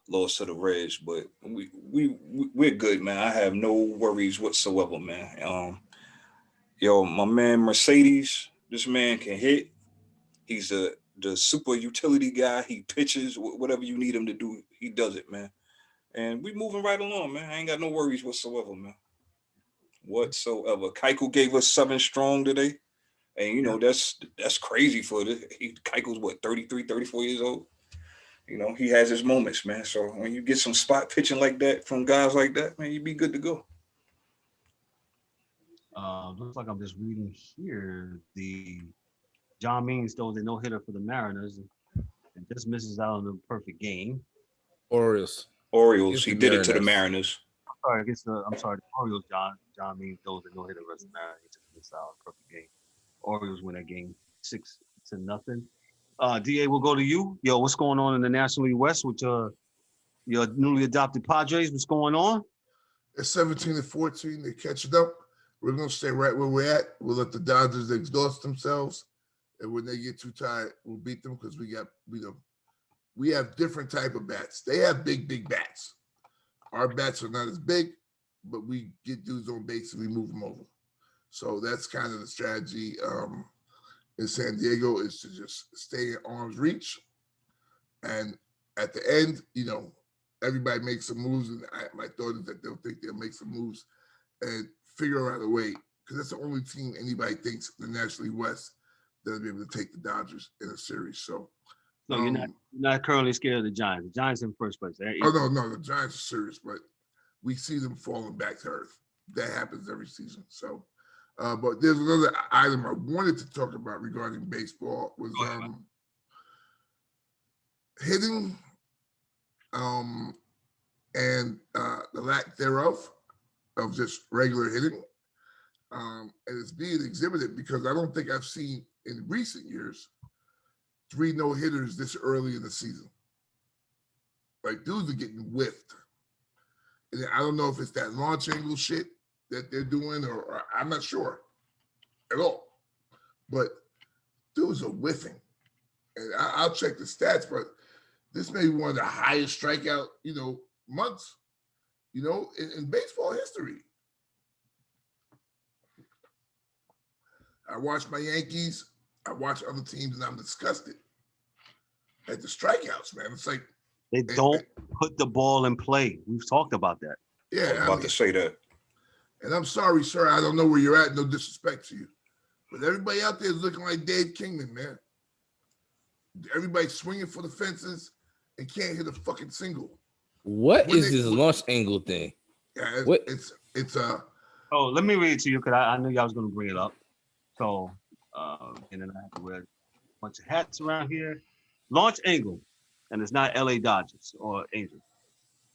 loss to the Reds. But we're good, man. I have no worries whatsoever, man. My man Mercedes, this man can hit. He's the super utility guy. He pitches, whatever you need him to do, he does it, man. And we moving right along, man. I ain't got no worries whatsoever, man. Whatsoever. Keuchel gave us 7 strong today. And, that's crazy for this. Keuchel's, 33, 34 years old? He has his moments, man. So when you get some spot pitching like that from guys like that, man, you be good to go. Looks like I'm just reading here. The John Means throws a no-hitter for the Mariners and just misses out on the perfect game. Orioles. He did it to the Mariners. I'm sorry, the Orioles. John Means throws a no-hitter versus the Mariners. He just missed out on the perfect game. Orioles win that game 6-0. DA, we'll go to you. Yo, what's going on in the National League West with your newly adopted Padres? What's going on? It's 17-14. They're catching up. We're going to stay right where we're at. We'll let the Dodgers exhaust themselves. And when they get too tired, we'll beat them because we have different type of bats. They have big bats. Our bats are not as big, but we get dudes on base and we move them over. So that's kind of the strategy in San Diego, is to just stay at arm's reach. And at the end, everybody makes some moves. And my thought is that they'll think they'll make some moves and figure out a way, because that's the only team anybody thinks in the National League West that'll be able to take the Dodgers in a series. So you're not currently scared of the Giants. The Giants in first place. No, the Giants are serious, but we see them falling back to earth. That happens every season. So But there's another item I wanted to talk about regarding baseball was hitting and the lack thereof of just regular hitting. And it's being exhibited because I don't think I've seen in recent years 3 no-hitters this early in the season. Like, dudes are getting whiffed. And I don't know if it's that launch angle shit that they're doing or I'm not sure at all. But dudes are whiffing. And I'll check the stats, but this may be one of the highest strikeout, months, in baseball history. I watch my Yankees. I watch other teams, and I'm disgusted at the strikeouts, man. It's like they don't put the ball in play. We've talked about that. Yeah, I was about to say that. And I'm sorry, sir. I don't know where you're at. No disrespect to you, but everybody out there is looking like Dave Kingman, man. Everybody's swinging for the fences and can't hit a fucking single. What is this launch angle thing? Yeah, it's Oh, let me read it to you because I knew y'all was gonna bring it up. So, and then I have to wear a bunch of hats around here. Launch angle, and it's not LA Dodgers or Angels.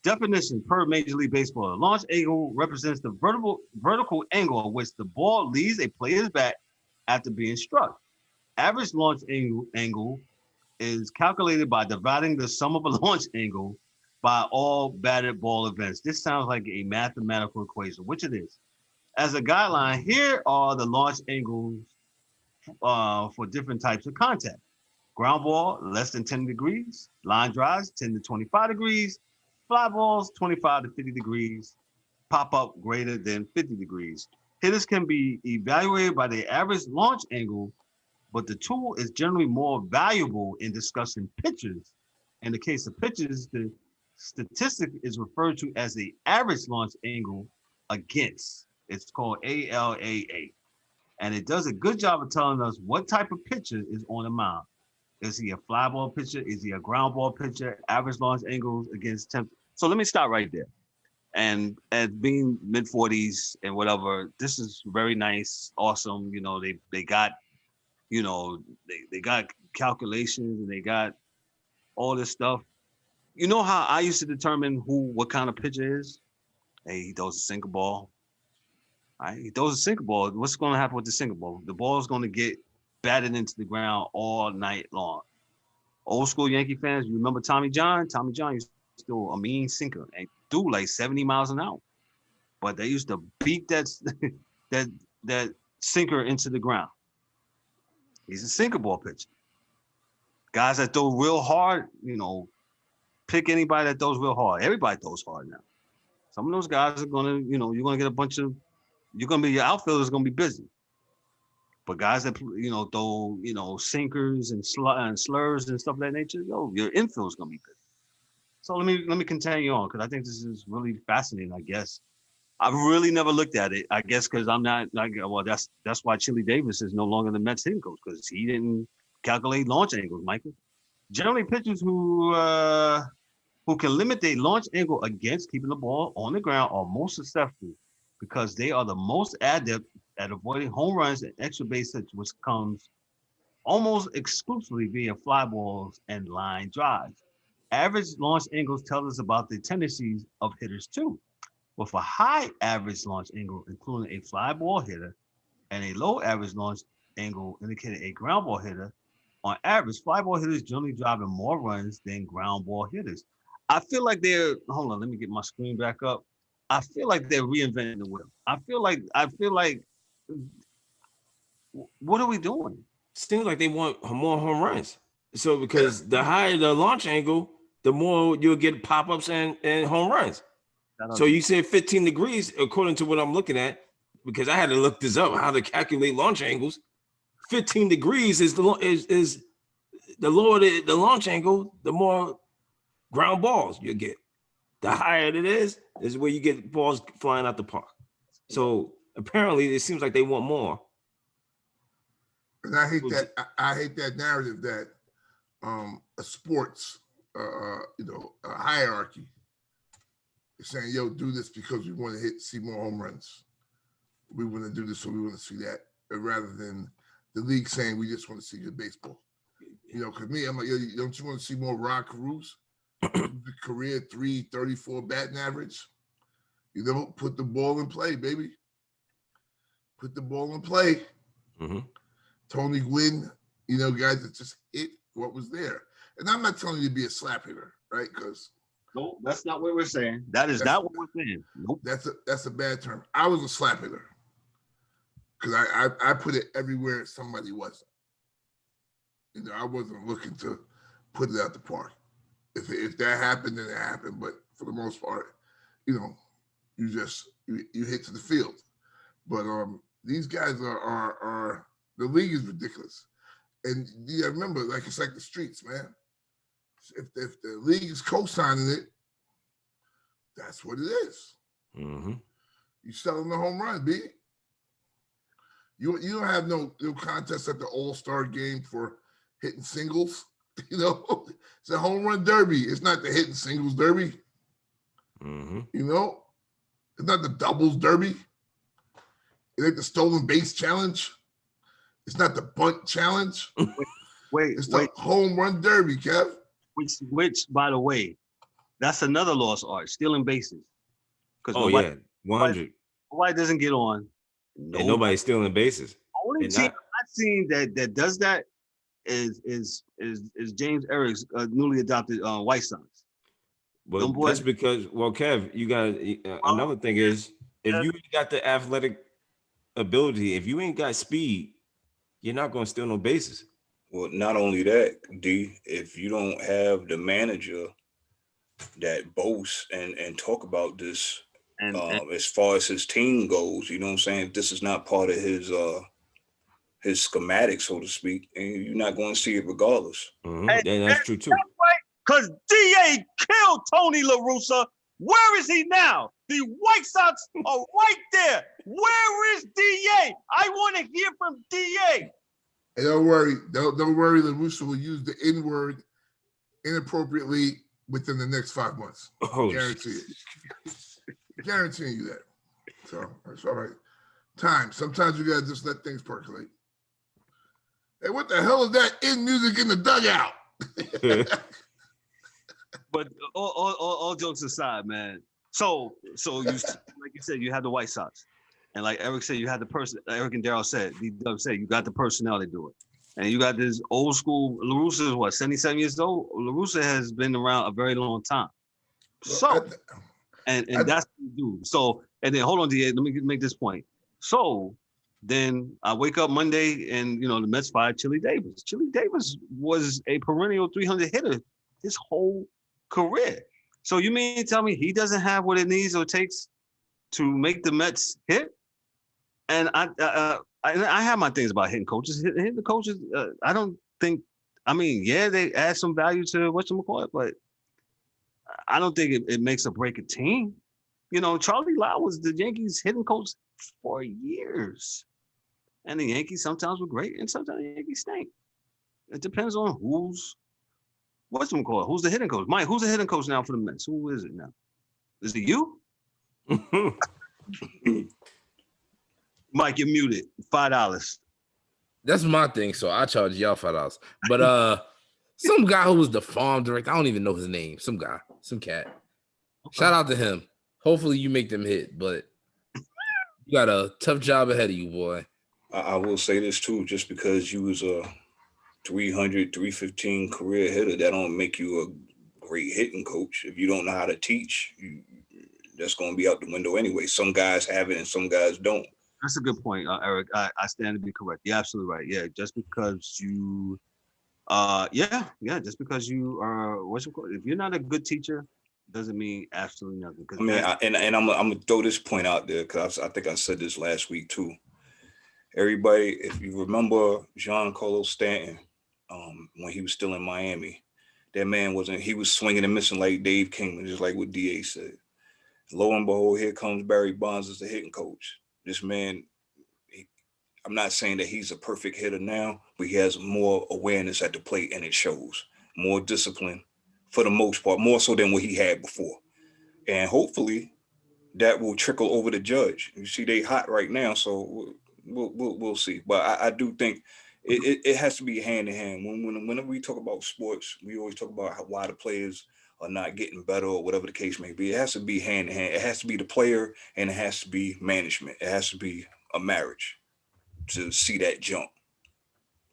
Definition per Major League Baseball: a launch angle represents the vertical angle at which the ball leaves a player's bat after being struck. Average launch angle is calculated by dividing the sum of a launch angle by all batted ball events. This sounds like a mathematical equation, which it is. As a guideline, here are the launch angles for different types of contact. Ground ball, less than 10 degrees. Line drives, 10 to 25 degrees. Fly balls, 25 to 50 degrees. Pop up greater than 50 degrees. Hitters can be evaluated by the average launch angle, but the tool is generally more valuable in discussing pitches. In the case of pitches, the statistic is referred to as the average launch angle against. It's called ALAA. And it does a good job of telling us what type of pitcher is on the mound. Is he a fly ball pitcher? Is he a ground ball pitcher? Average launch angles against temp. So let me stop right there. And at being mid-40s and whatever, this is very nice, awesome. They got, they got calculations and they got all this stuff. You know how I used to determine what kind of pitcher is? Hey, he throws a sinker ball. All right, he throws a sinker ball. What's going to happen with the sinker ball? The ball is going to get batted into the ground all night long. Old school Yankee fans, you remember Tommy John? Tommy John used to throw a mean sinker and threw like 70 miles an hour. But they used to beat that sinker into the ground. He's a sinker ball pitcher. Guys that throw real hard, pick anybody that throws real hard. Everybody throws hard now. Some of those guys are going to, you're going to get a bunch of, your outfielder's going to be busy. But guys that, throw, sinkers and slurs and stuff of that nature, your infield's going to be busy. So let me continue on because I think this is really fascinating, I guess. I've really never looked at it, I guess, because I'm not that's why Chili Davis is no longer the Mets hitting coach because he didn't calculate launch angles, Michael. Generally, pitchers who can limit their launch angle against keeping the ball on the ground are most successful because they are the most adept at avoiding home runs and extra base hits, which comes almost exclusively via fly balls and line drives. Average launch angles tell us about the tendencies of hitters too. With a high average launch angle, including a fly ball hitter, and a low average launch angle indicating a ground ball hitter, on average, fly ball hitters generally driving more runs than ground ball hitters. I feel like hold on, let me get my screen back up. I feel like they're reinventing the wheel. I feel like, what are we doing? Seems like they want more home runs. So because the higher the launch angle, the more you'll get pop-ups and home runs. So you said 15 degrees, according to what I'm looking at, because I had to look this up, how to calculate launch angles. 15 degrees is the lower the launch angle, the more ground balls you get. The higher it is where you get balls flying out the park. So apparently it seems like they want more. And I hate that. I hate that narrative that a sports, a hierarchy is saying, "Yo, do this because we want to see more home runs." we want to do this, so we want to see that, rather than the league saying we just want to see good baseball. Because me, I'm like, yo, don't you want to see more Rod Carews? Career 334 batting average. Put the ball in play, baby. Put the ball in play. Mm-hmm. Tony Gwynn, guys that just hit what was there. And I'm not telling you to be a slap hitter, right? Because no, that's not what we're saying. That is not what we're saying. Nope. That's a bad term. I was a slap hitter because I put it everywhere somebody wasn't. I wasn't looking to put it out the park. If that happened, then it happened. But for the most part, you hit to the field. But these guys are the league is ridiculous. And you remember, it's like the streets, man. If the league is co-signing it, that's what it is. Mm-hmm. You selling the home run, B. You don't have no contest at the All-Star game for hitting singles. It's a home run derby. It's not the hitting singles derby. Mm-hmm. It's not the doubles derby. It ain't the stolen base challenge. It's not the bunt challenge. It's the home run derby, Kev. Which, by the way, that's another lost art, stealing bases. Oh, yeah, 100. Nobody doesn't get on. And nobody's stealing bases. Only team I've seen that does that is James Eric's newly adopted White Sox. Well, that's because, Kev, you got another thing is, if you got the athletic ability, if you ain't got speed, you're not going to steal no bases. Well, not only that, D, if you don't have the manager that boasts and talk about this, and as far as his team goes, you know what I'm saying? This is not part of his schematic, so to speak, and you're not going to see it regardless. Mm-hmm. And that's true too. That's right, because DA killed Tony La Russa. Where is he now? The White Sox are right there. Where is DA? I want to hear from DA. Hey, don't worry. Don't worry. La Russa will use the N-word inappropriately within the next 5 months. Guarantee it. Guaranteeing you that. So that's all right. Sometimes you gotta just let things percolate. Hey, what the hell is that in music in the dugout? But all jokes aside, man. So you like you said, you had the White Sox, and like Eric said, you had the person. Eric and Daryl said, you got the personnel to do it, and you got this old school. La Russa is what, 77 years old. La Russa has been around a very long time. So, and that's what you do. So, and then hold on, DA. Let me make this point. So then I wake up Monday, and the Mets fired Chili Davis. Chili Davis was a perennial 300 hitter his whole career. So you mean to tell me he doesn't have what it needs or takes to make the Mets hit? And I have my things about hitting coaches. Hitting the coaches, I don't think. I mean, yeah, they add some value to whatchamacallit, but I don't think it makes or break a team. Charlie Lau was the Yankees hitting coach for years, and the Yankees sometimes were great, and sometimes the Yankees stink. It depends on who's the hitting coach. Mike, who's the hitting coach now for the Mets? Who is it now? Is it you? Mike, you're muted. $5. That's my thing, so I charge y'all $5. But some guy who was the farm director, I don't even know his name. Some guy, some cat. Okay. Shout out to him. Hopefully you make them hit, but you got a tough job ahead of you, boy. I will say this too, just because you was a 300, 315 career hitter, that don't make you a great hitting coach. If you don't know how to teach, that's going to be out the window anyway. Some guys have it and some guys don't. That's a good point, Eric. I stand to be correct. You're absolutely right. Yeah, just because you, just because you are, if you're not a good teacher, doesn't mean absolutely nothing. I mean, I'm gonna throw this point out there because I think I said this last week too. Everybody, if you remember Giancarlo Stanton, when he was still in Miami, that man he was swinging and missing like Dave Kingman, just like what DA said. Lo and behold, here comes Barry Bonds as the hitting coach. This man, I'm not saying that he's a perfect hitter now, but he has more awareness at the plate and it shows. More discipline for the most part, more so than what he had before. And hopefully that will trickle over the judge. You see, they hot right now, so we'll see. But I do think it has to be hand in hand. Whenever we talk about sports, we always talk about why the players are not getting better or whatever the case may be. It has to be hand in hand. It has to be the player and it has to be management. It has to be a marriage to see that jump.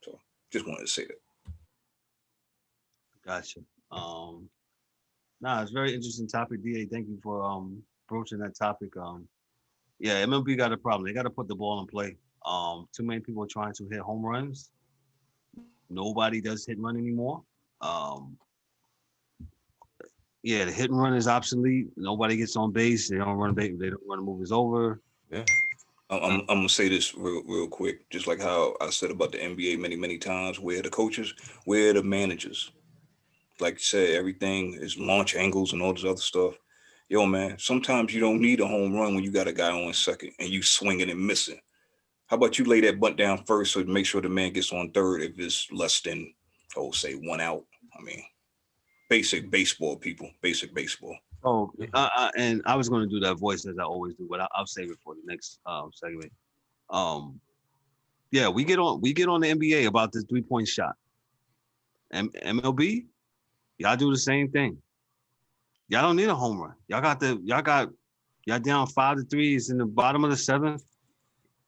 So just wanted to say that. Gotcha. It's a very interesting topic, DA. Thank you for broaching that topic. Yeah, MLB got a problem. They got to put the ball in play. Too many people are trying to hit home runs. Nobody does hit and run anymore. Yeah, the hit and run is obsolete. Nobody gets on base. They don't run base. They don't run the movies over. Yeah. I'm gonna say this real quick, just like how I said about the NBA many times. Where the coaches, where the managers, like you said, everything is launch angles and all this other stuff. Yo, man, sometimes you don't need a home run when you got a guy on second and you swinging and missing. How about you lay that bunt down first so to make sure the man gets on third if it's less than, say 1 out. I mean, basic baseball, people. Basic baseball. Oh, and I was going to do that voice as I always do, but I'll save it for the next segment. Yeah, we get on the NBA about this 3-point shot. MLB, y'all do the same thing. Y'all don't need a home run. Y'all down 5-3. It's in the bottom of the 7th.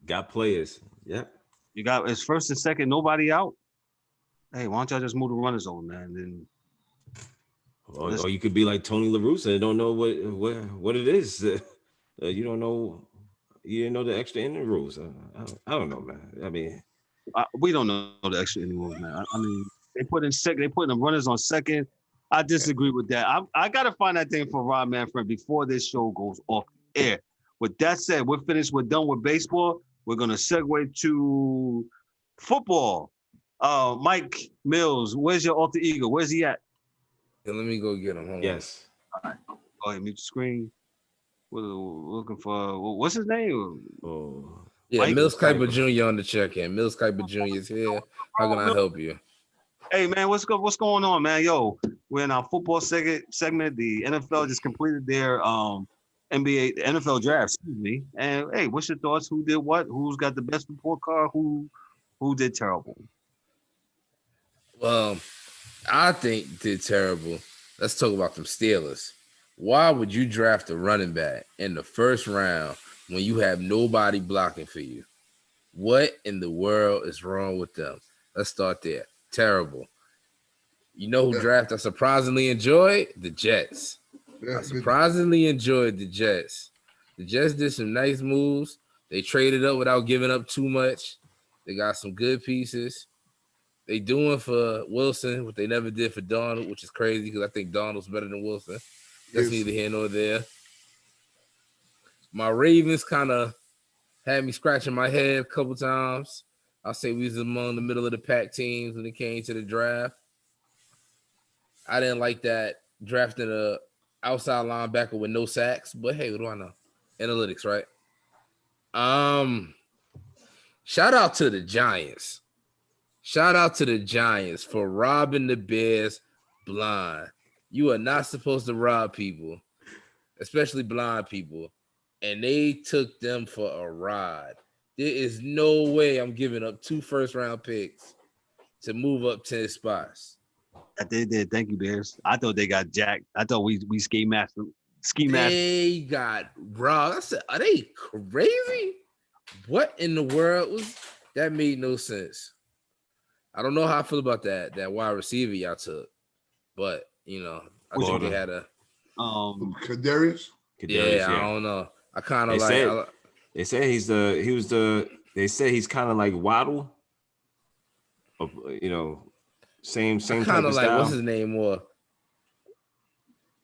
Got players. Yeah. You got it's first and second, nobody out. Hey, why don't y'all just move the runners on, man? Then or you could be like Tony La Russa and don't know what it is. You don't know. You didn't know the extra inning rules. I don't know, man. I mean, we don't know the extra inning rules, man. I mean, they put the runners on second. I disagree with that. I gotta find that thing for Rob Manfred before this show goes off the air. With that said, we're finished. We're done with baseball. We're gonna segue to football. Mike Mills, where's your alter ego? Where's he at? Yeah, let me go get him. Hold yes. All right. Go ahead, mute the screen. We're looking for what's his name? Oh. Yeah, Mike Mills Kuiper Jr. on the check-in. Mills Kuiper Jr. is here. How can I help you? Hey man, what's going on, man? Yo, we're in our football segment. The NFL just completed their NFL draft, excuse me. And hey, what's your thoughts? Who did what? Who's got the best report card? Who did terrible? Well, I think did terrible. Let's talk about them Steelers. Why would you draft a running back in the first round when you have nobody blocking for you? What in the world is wrong with them? Let's start there. Terrible. You know who draft I surprisingly enjoyed? The Jets. I surprisingly enjoyed the Jets. The Jets did some nice moves. They traded up without giving up too much. They got some good pieces. They doing for Wilson what they never did for Donald, which is crazy because I think Donald's better than Wilson. That's neither here nor there. My Ravens kind of had me scratching my head a couple times. I'll say we was among the middle of the pack teams when it came to the draft. I didn't like that drafting a outside linebacker with no sacks, but hey, what do I know? Analytics, right? Shout out to the Giants. Shout out to the Giants for robbing the Bears blind. You are not supposed to rob people, especially blind people, and they took them for a ride. There is no way I'm giving up 2 first-round picks to move up 10 spots. They did. Thank you, Bears. I thought they got jacked. I thought we ski masked. They got robbed. I said, are they crazy? What in the world was that? Made no sense. I don't know how I feel about that wide receiver y'all took, but you know, I think they had a Kadarius. Yeah, I don't know. I kind of like. They say They say he's kind of like Waddle. You know, same type of like style. what's his name more.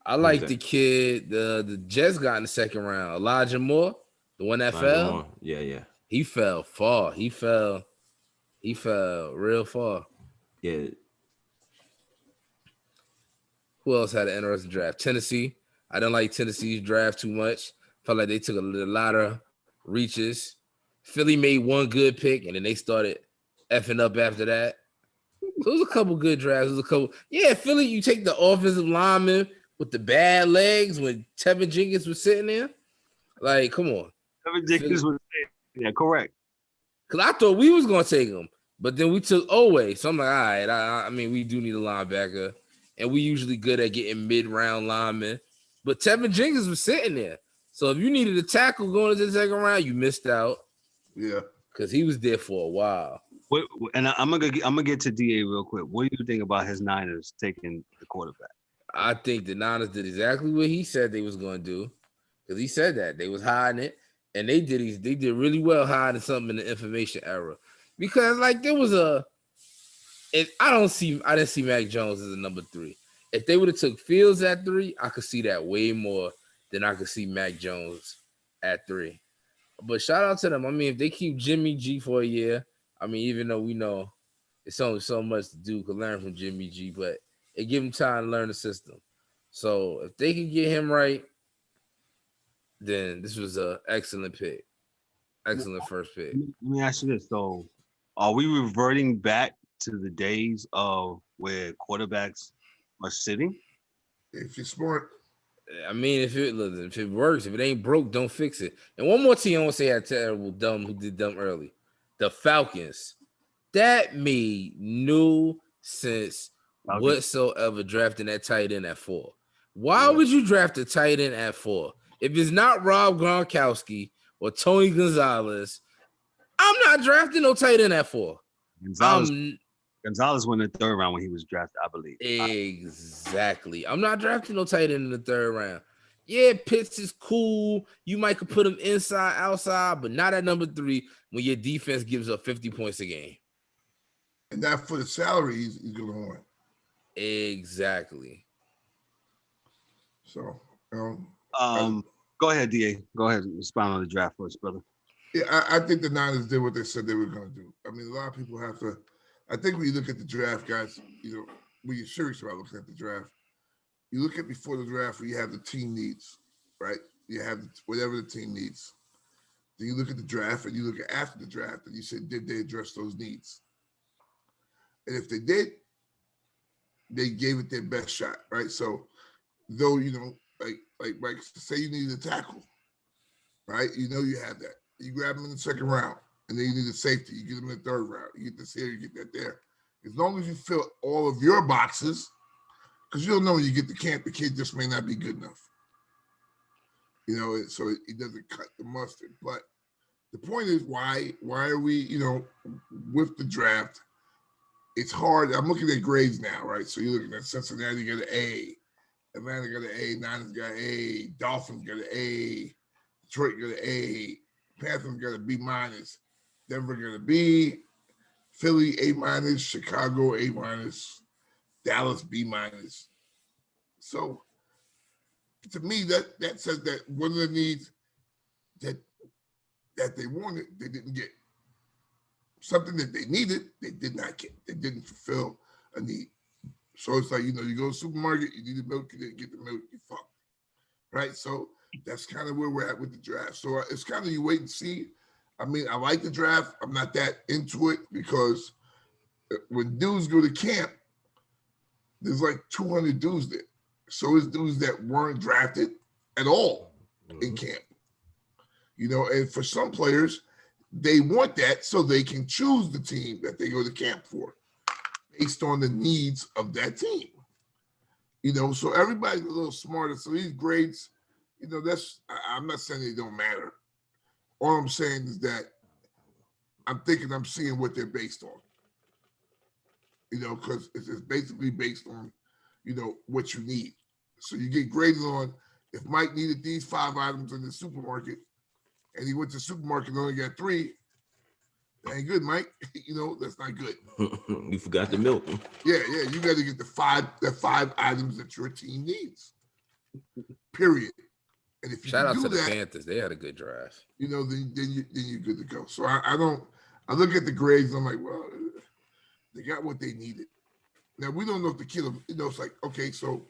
I like the kid the Jets got in the second round. Elijah Moore, the one that fell. Moore. Yeah. He fell far. He fell real far. Yeah. Who else had an interesting draft? Tennessee. I didn't like Tennessee's draft too much. Felt like they took a lot of reaches. Philly made one good pick, and then they started effing up after that. So it was a couple good drafts. Philly, you take the offensive lineman with the bad legs when Tevin Jenkins was sitting there. Like, come on. Tevin Jenkins was there. Yeah, correct. Because I thought we was going to take him, but then we took Owe. So I'm like, all right, I mean, we do need a linebacker, and we usually good at getting mid-round linemen. But Tevin Jenkins was sitting there. So if you needed a tackle going into the second round, you missed out. Yeah. Because he was there for a while. And I'm gonna get to DA real quick. What do you think about his Niners taking the quarterback? I think the Niners did exactly what he said they was going to do, because he said that they was hiding it, and they did really well hiding something in the information era. Because like there was I didn't see Mac Jones as a number 3. If they would have took Fields at 3, I could see that way more than I could see Mac Jones at 3. But shout out to them. I mean, if they keep Jimmy G for a year, I mean, even though we know it's only so much the dude could learn from Jimmy G, but it give him time to learn the system. So if they could get him right, then this was an excellent pick. Excellent first pick. Let me ask you this. So are we reverting back to the days of where quarterbacks are sitting? If you're smart. I mean, if it works, if it ain't broke, don't fix it. And one more team I want to say had terrible dumb who did dumb early. The Falcons. That made no sense whatsoever drafting that tight end at 4. Why would you draft a tight end at 4? If it's not Rob Gronkowski or Tony Gonzalez, I'm not drafting no tight end at 4. Gonzalez went in the 3rd round when he was drafted, I believe. Exactly. I'm not drafting no tight end in the 3rd round. Yeah, Pitts is cool. You might could put him inside, outside, but not at number 3 when your defense gives up 50 points a game. And that for the salary he's going to want. Exactly. So, go ahead, DA. Go ahead and respond on the draft first, brother. Yeah, I think the Niners did what they said they were going to do. I mean, a lot of people have to. I think when you look at the draft, guys, when you're serious about looking at the draft, you look at before the draft where you have the team needs, right? You have whatever the team needs. Then you look at the draft and you look at after the draft and you say, did they address those needs? And if they did, they gave it their best shot, right? So, though, like Mike, say you needed a tackle, right? You have that. You grab them in the 2nd round, and then you need a safety. You get them in the 3rd round. You get this here, you get that there. As long as you fill all of your boxes, because you don't know when you get to camp, the kid just may not be good enough. So it doesn't cut the mustard. But the point is, why are we, with the draft, it's hard. I'm looking at grades now, right? So you're looking at Cincinnati got an A, Atlanta got an A, Niners got an A, Dolphins got an A, Detroit got an A, Panthers got a B-, Denver got a B, Philly A-, Chicago A-, Dallas B-. So to me, that says that one of the needs that they wanted, they didn't get. Something that they needed, they did not get. They didn't fulfill a need. So it's like, you go to the supermarket, you need the milk, you didn't get the milk, you fucked. Right? So that's kind of where we're at with the draft. So it's kind of you wait and see. I mean, I like the draft. I'm not that into it because when dudes go to camp, there's like 200 dudes there. So it's dudes that weren't drafted at all in camp. And for some players, they want that so they can choose the team that they go to camp for based on the needs of that team. So everybody's a little smarter. So these grades, I'm not saying they don't matter. All I'm saying is that I'm seeing what they're based on. Because it's basically based on, what you need. So you get graded on if Mike needed these 5 items in the supermarket, and he went to the supermarket and only got 3, that ain't good, Mike. That's not good. You forgot the milk. Yeah, you got to get the 5 items that your team needs. Period. And if you shout out do to the that, Panthers, they had a good draft. Then you're good to go. So I I look at the grades and I'm like, well, they got what they needed. Now we don't know if the kid, it's like, okay, so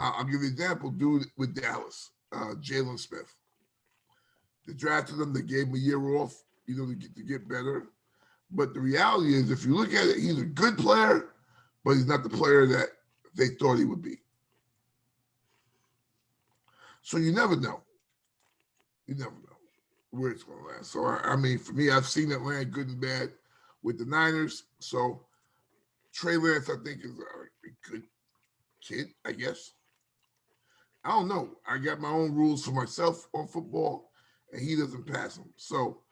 I'll give you an example. Dude with Dallas, Jalen Smith. They drafted him. They gave him a year off, to get better. But the reality is, if you look at it, he's a good player, but he's not the player that they thought he would be. So you never know. You never know where it's going to land. So, I mean, for me, I've seen it land good and bad with the Niners. So, Trey Lance, I think, is a good kid, I guess. I don't know. I got my own rules for myself on football, and he doesn't pass them. So,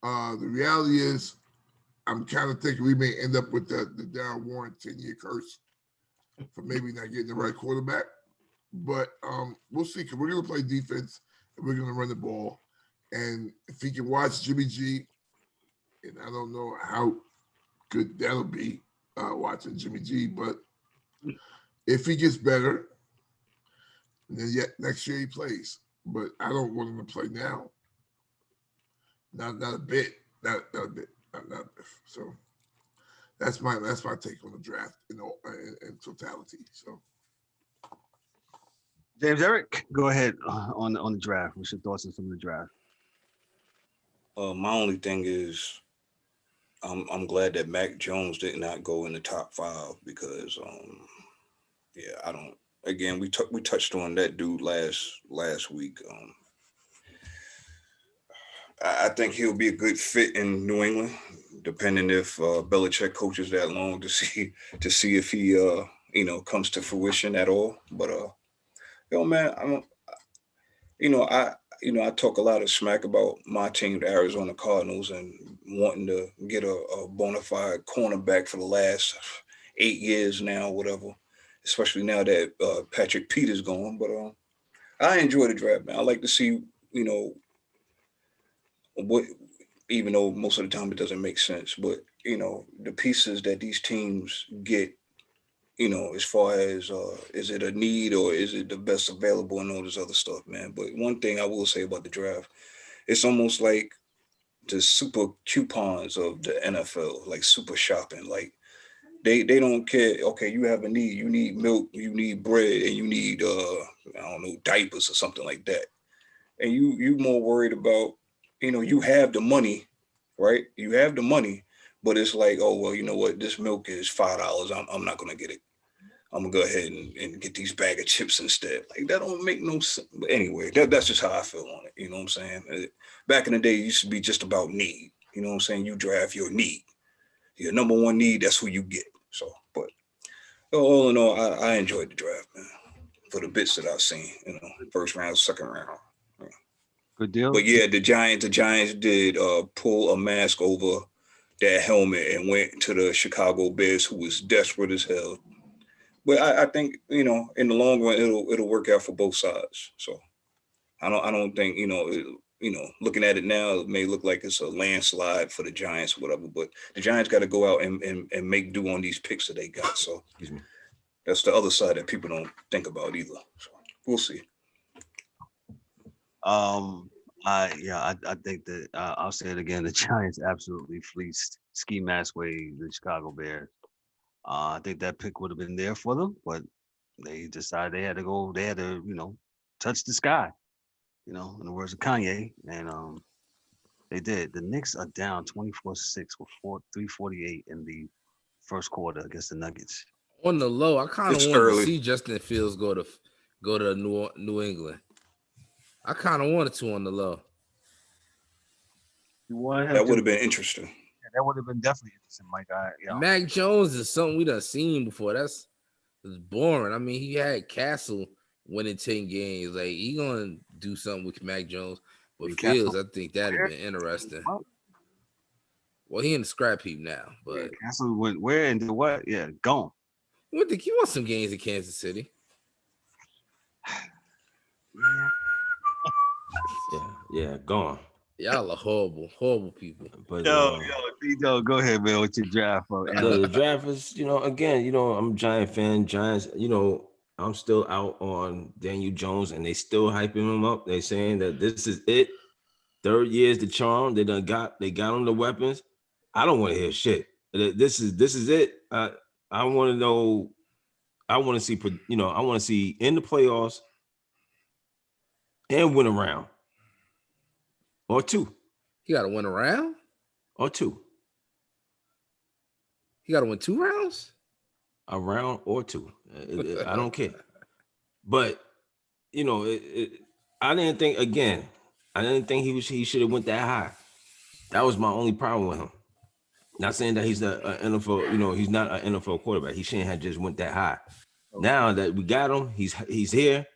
the reality is, I'm kind of thinking we may end up with the Darryl Warren 10-year curse for maybe not getting the right quarterback. But we'll see, because we're going to play defense, and we're going to run the ball. And if he can watch Jimmy G, and I don't know how good that'll be watching Jimmy G, but if he gets better, then next year he plays. But I don't want him to play now. Not a bit. Not a bit. Not a bit. So that's my take on the draft in totality. So James Eric, go ahead on the draft. What's your thoughts on some of the draft? My only thing is, I'm glad that Mac Jones did not go in the top 5 because, I don't. Again, we touched on that dude last week. I think he'll be a good fit in New England, depending if Belichick coaches that long to see if he comes to fruition at all. But man, I talk a lot of smack about my team, the Arizona Cardinals, and wanting to get a bona fide cornerback for the last 8 years now, whatever. Especially now that Patrick Peter's gone. But I enjoy the draft, man. I like to see, what, even though most of the time it doesn't make sense, but the pieces that these teams get, as far as is it a need or is it the best available and all this other stuff, man. But one thing I will say about the draft, it's almost like the super coupons of the NFL, like super shopping. Like they don't care. Okay, you have a need. You need milk, you need bread, and you need I don't know, diapers or something like that. And you more worried about, you have the money, right? You have the money, but it's like, oh well, you know what? This milk is $5. I'm not gonna get it. I'm gonna go ahead and get these bag of chips instead. Like that don't make no sense. But anyway, that's just how I feel on it. You know what I'm saying? Back in the day, it used to be just about need. You know what I'm saying? You draft your need. Your number one need, that's who you get. So, but all in all, I enjoyed the draft, man. For the bits that I've seen, first round, second round. Good deal. But yeah, the Giants did pull a mask over that helmet and went to the Chicago Bears, who was desperate as hell. But I think, in the long run, it'll work out for both sides. So I don't think, looking at it now, it may look like it's a landslide for the Giants or whatever, but the Giants got to go out and make do on these picks that they got. So that's the other side that people don't think about either. So we'll see. I think that I'll say it again. The Giants absolutely fleeced ski mask way the Chicago Bears. I think that pick would have been there for them, but they decided they had to go. They had to, touch the sky. In the words of Kanye, and they did. The Knicks are down 24-6 with 3:48 in the first quarter against the Nuggets. On the low, I kind of It's wanted early. to see Justin Fields go to New England. I kind of wanted to on the low. That would have been interesting. Yeah, that would have been definitely interesting, Mike. Mac Jones is something we done seen before. That's boring. I mean, he had Castle winning 10 games. Like, he gonna do something with Mac Jones. But Fields, I think that'd have been interesting. Well, he in the scrap heap now, but yeah, Castle went where and did what? Yeah, gone. He won some games in Kansas City. Yeah, gone. Y'all are horrible people. But Yo, go ahead, man, with your draft. The draft is, again, I'm a Giant fan. Giants, I'm still out on Daniel Jones, and they still hyping him up. They saying that this is it. 3rd year's the charm. They got him the weapons. I don't want to hear shit. This is it. I want to know. I want to see. I want to see in the playoffs and win a round or 2. He got to win a round or 2. He got to win 2 rounds. A round or 2. I don't care. But I didn't think, again, I didn't think he should have went that high. That was my only problem with him. Not saying that he's an NFL, he's not an NFL quarterback. He shouldn't have just went that high. Now that we got him, he's here.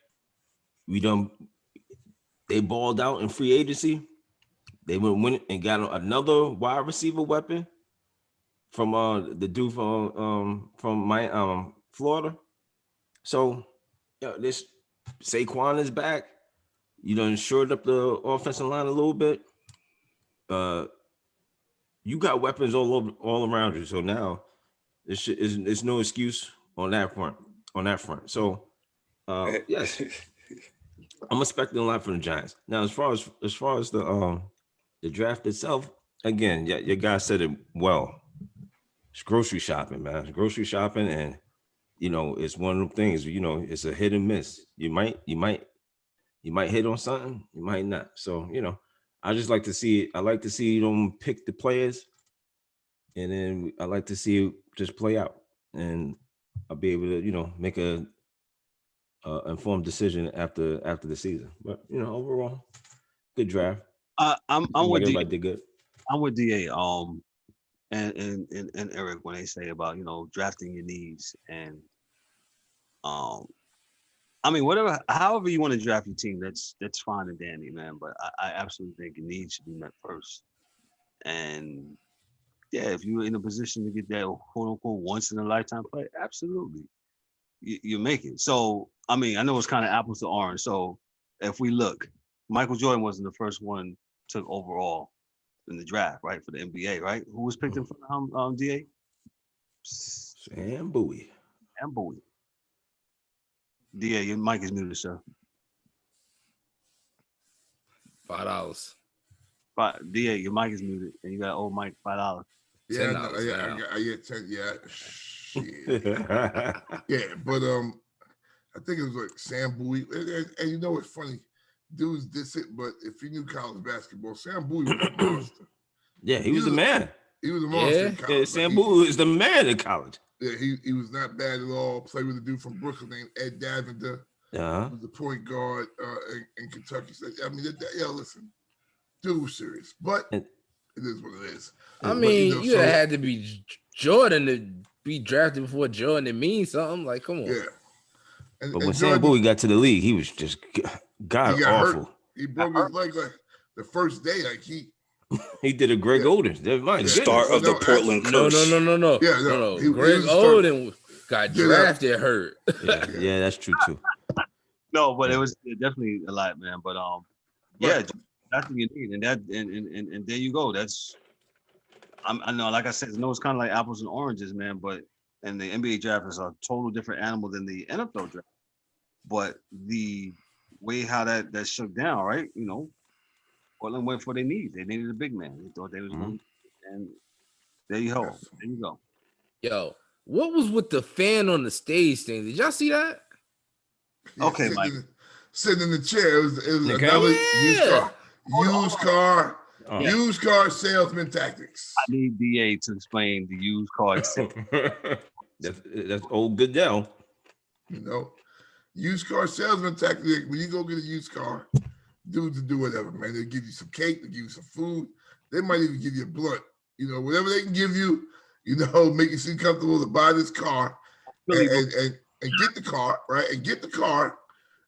They balled out in free agency. They went and got another wide receiver weapon from the dude from my Florida. So this Saquon is back. You done shored up the offensive line a little bit. You got weapons all around you. So now it's no excuse on that front. So yes, I'm expecting a lot from the Giants. Now, as far as the draft itself, again, yeah, your guy said it well. It's grocery shopping, man. It's grocery shopping, and it's one of them things. It's a hit and miss. You might hit on something, you might not. So I just like to see it. I like to see them pick the players, and then I like to see it just play out, and I'll be able to make a informed decision after the season. But overall, good draft. I'm with everybody did good. I'm with DA. And Eric when they say about drafting your needs and I mean however you want to draft your team, that's fine and dandy, man. But I absolutely think your needs should be met first. And yeah, if you're in a position to get that quote unquote once in a lifetime play, absolutely, you make it. So I mean, I know it's kind of apples to orange. So if we look, Michael Jordan wasn't the first one took overall in the draft, right, for the NBA, right? Who was picked in front of him, DA? Sam Bowie. DA, your mic is muted, sir. $5. DA, your mic is muted, and you got old mic, $5. Yeah, I get 10. Yeah, shit. Yeah, but I think it was like Sam Bowie, and you know what's funny? Dudes diss it, but if you knew college basketball, Sam Bowie was a monster. Yeah, he was the man. He was a monster in college. Yeah, Sam Bowie is the man in college. Yeah, he was not bad at all. Played with a dude from Brooklyn named Ed Davender. Yeah. He was the point guard in Kentucky. So, I mean, listen, dude was serious, but it is what it is. I mean, you had to be Jordan to be drafted before Jordan. It means something. Like, come on. Yeah. But when Sam Bowie got to the league, he was just god awful. Hurt. He broke his leg like the first day. Like he did a Greg Oden. Start of the Portland curse. No. Yeah, no. Greg Oden got drafted hurt. Yeah, that's true too. No, but it was definitely a lot, man. But yeah, that's what you need, and there you go. I know, like I said, it's kind of like apples and oranges, man. But and the NBA draft is a total different animal than the NFL draft. But the way how that shook down, right? Portland went for their needs. They needed a big man. They thought they was going, and there you go. There you go. Yo, what was with the fan on the stage thing? Did y'all see that? Okay, Mike. Sitting in the chair. It was another used car salesman tactics. I need DA to explain the used car. That's old Goodell. Used car salesman tactic. When you go get a used car, dudes do whatever, man. They'll give you some cake, they'll give you some food. They might even give you a blunt. Whatever they can give you, make you seem comfortable to buy this car and get the car, right? And get the car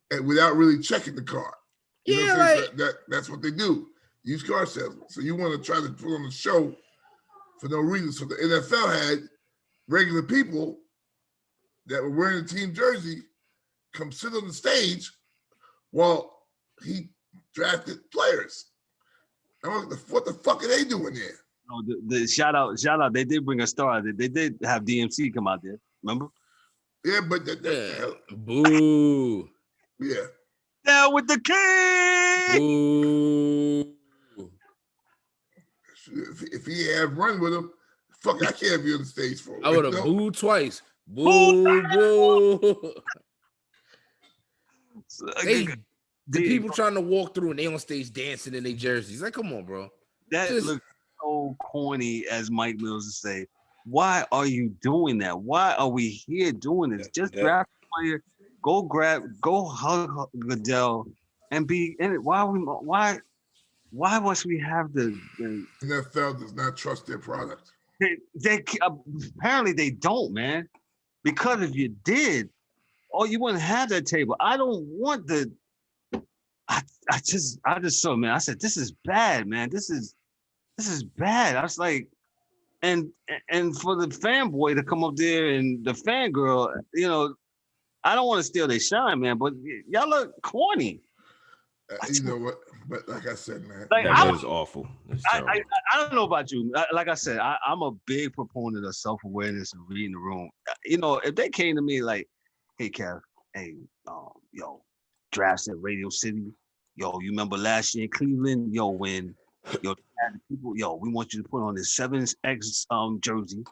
and without really checking the car. That's what they do. Used car salesman. So you want to try to put on a show for no reason. So the NFL had regular people that were wearing a team jersey come sit on the stage while he drafted players. What the fuck are they doing there? Oh, the shout out. They did bring a star. They did have DMC come out there. Remember? Yeah, but boo. Yeah. Down with the king. Boo. If he had run with him, fuck, I can't be on the stage for him. I would have booed twice. Boo. The people trying to walk through and they on stage dancing in their jerseys. Like, come on, bro. That looks so corny, as Mike Mills would say. Why are you doing that? Why are we here doing this? Just draft a player, go hug Goodell, and be in it. Why why must we have the NFL does not trust their product. they apparently they don't, man. Because if you did, you wouldn't have that table. I don't want the. I just saw, man. I said, this is bad, man. This is bad. I was like, and for the fanboy to come up there and the fangirl, I don't want to steal their shine, man. But y'all look corny. You know what? But like I said, man, like, that is awful. I don't know about you. Like I said, I'm a big proponent of self-awareness and reading the room. If they came to me like, hey, Kev, hey, drafts at Radio City. Yo, you remember last year in Cleveland? Yo, when people, we want you to put on this 7X jersey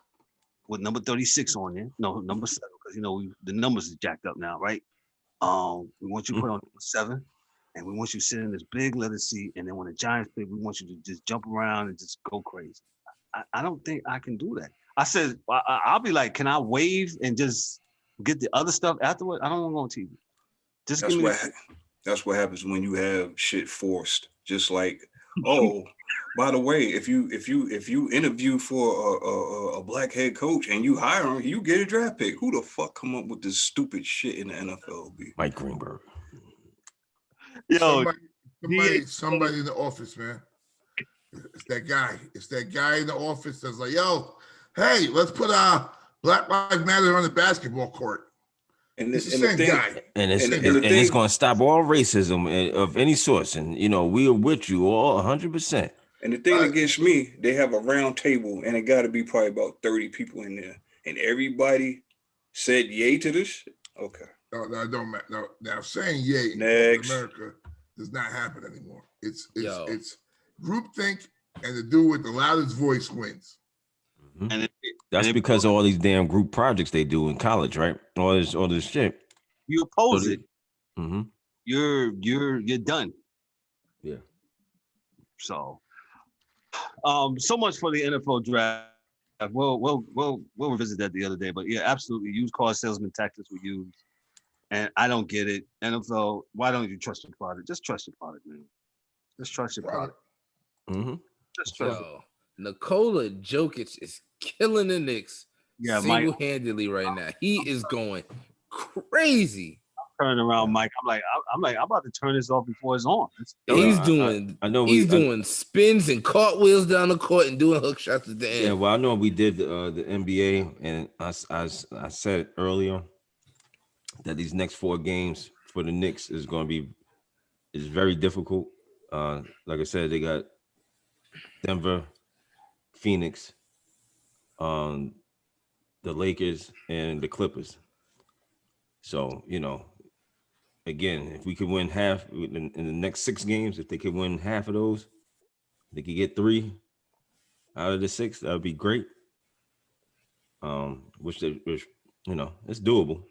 with number 36 on there. No, number 7, because the numbers is jacked up now, right? We want you to put on number 7. And we want you to sit in this big leather seat. And then when the Giants play, we want you to just jump around and just go crazy. I don't think I can do that. I said, I'll be like, can I wave and just get the other stuff afterward? I don't want to go on TV. Just that's what happens when you have shit forced. Just like, oh, by the way, if you interview for a black head coach and you hire him, you get a draft pick. Who the fuck come up with this stupid shit in the NFL? Mike Greenberg. Yo, somebody in the office, man. It's that guy. It's that guy in the office that's like, yo, hey, let's put Black Lives Matter on the basketball court. And it's the same guy. And it's going to stop all racism of any source. And, we are with you all 100%. And the thing that gets me, they have a round table and it got to be probably about 30 people in there. And everybody said yay to this? Okay. No, it don't matter. No, now saying yay in America does not happen anymore. It's groupthink, and the dude with the loudest voice wins. Mm-hmm. And that's because of all these damn group projects they do in college, right? All this shit. You oppose it. Mm-hmm. You're done. Yeah. So much for the NFL draft. We'll revisit that the other day, but yeah, absolutely. Used car salesman tactics were used. And I don't get it. NFL, why don't you trust your product? Just trust your product, man. Just trust your product. Mm-hmm. Just trust it. Nikola Jokic is killing the Knicks single-handedly right now. He is going crazy. I'm turning around, Mike. I'm about to turn this off before it's on. He's doing spins and cartwheels down the court and doing hook shots at the end. Yeah, well, I know we did the NBA, and I said it earlier that these next 4 games for the Knicks is very difficult. Like I said, they got Denver, Phoenix, the Lakers, and the Clippers. So, again, if we could win half in the next 6 games, if they could win half of those, they could get 3 out of the 6, that would be great. Which it's doable.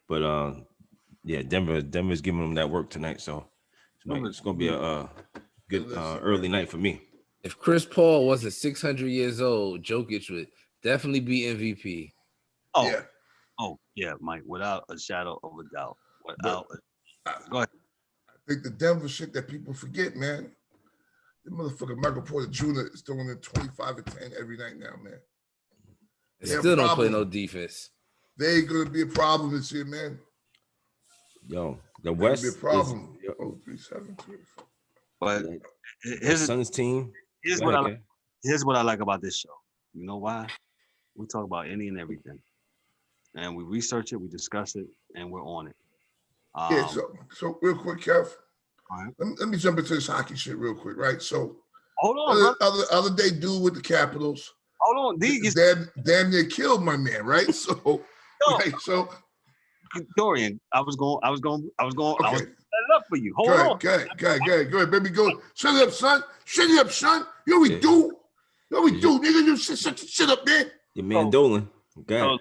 But yeah, Denver's giving them that work tonight, so it's gonna be a good early night for me. If Chris Paul wasn't 600 years old, Jokic would definitely be MVP. Oh yeah, Mike, without a shadow of a doubt. Go ahead. I think the Denver shit that people forget, man. The motherfucker Michael Porter Jr. is throwing in 25-10 every night now, man. They still don't play no defense. They ain't gonna be a problem this year, man. Yo, the West be a problem. 3-7. But his Suns team. Here's what I like about this show. You know why? We talk about any and everything, and we research it, we discuss it, and we're on it. So real quick, Kev. All right. Let me jump into this hockey shit real quick, right? So hold on, other day, dude with the Capitals. Hold on, damn near killed my man, right? So, Dorian, I was going. Okay. I was setting it up for you. Hold on. Go ahead, baby. Go. Shut it up, son. Shut it up, son. You know what we do? Nigga. You shut up, man. Your man Dolan. Okay. So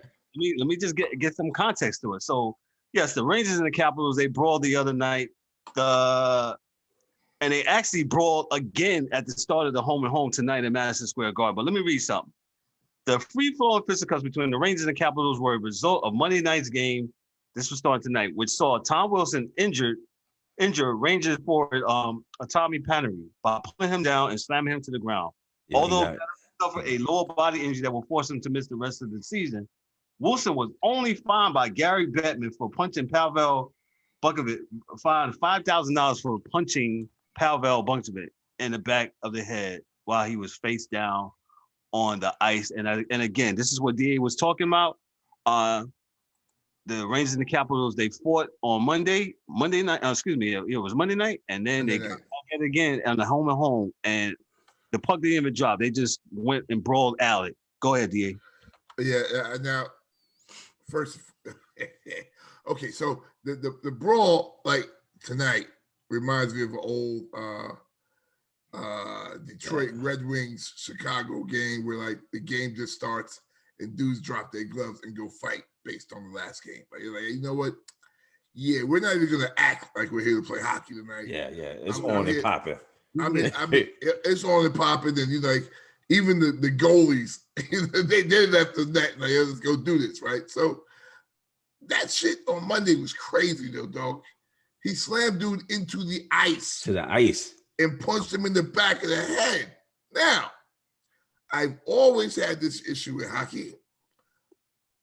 let me just get some context to it. So yes, the Rangers and the Capitals, they brawled the other night. And they actually brawled again at the start of the home and home tonight in Madison Square Garden. But let me read something. The free-flowing fisticuffs between the Rangers and Capitals were a result of Monday night's game. This was starting tonight, which saw Tom Wilson injured injured Rangers forward Tommy Panery by pulling him down and slamming him to the ground. Yeah, Although Panery suffered a lower body injury that will force him to miss the rest of the season, Wilson was only fined by Gary Bettman for punching Pavel Bukovic, fined $5,000 for punching Pavel Bukovic in the back of the head while he was face down on the ice. And again, this is what DA was talking about. The Rangers and the Capitals, they fought on Monday night. It was Monday night, and then they got back at it again on the home and home, and the puck didn't even drop. They just went and brawled Alec. Go ahead, DA. Yeah. Now, first, okay. So the brawl like tonight reminds me of an old Detroit Red Wings Chicago game where like the game just starts and dudes drop their gloves and go fight based on the last game. But you're like, you know what? Yeah, we're not even gonna act like we're here to play hockey tonight. Yeah. It's on and popping. I mean, it's on and popping, and you like even the goalies, they left the net. Like, let's go do this, right? So that shit on Monday was crazy, though, dog. He slammed dude into the ice. To the ice. And punched him in the back of the head. Now, I've always had this issue with hockey.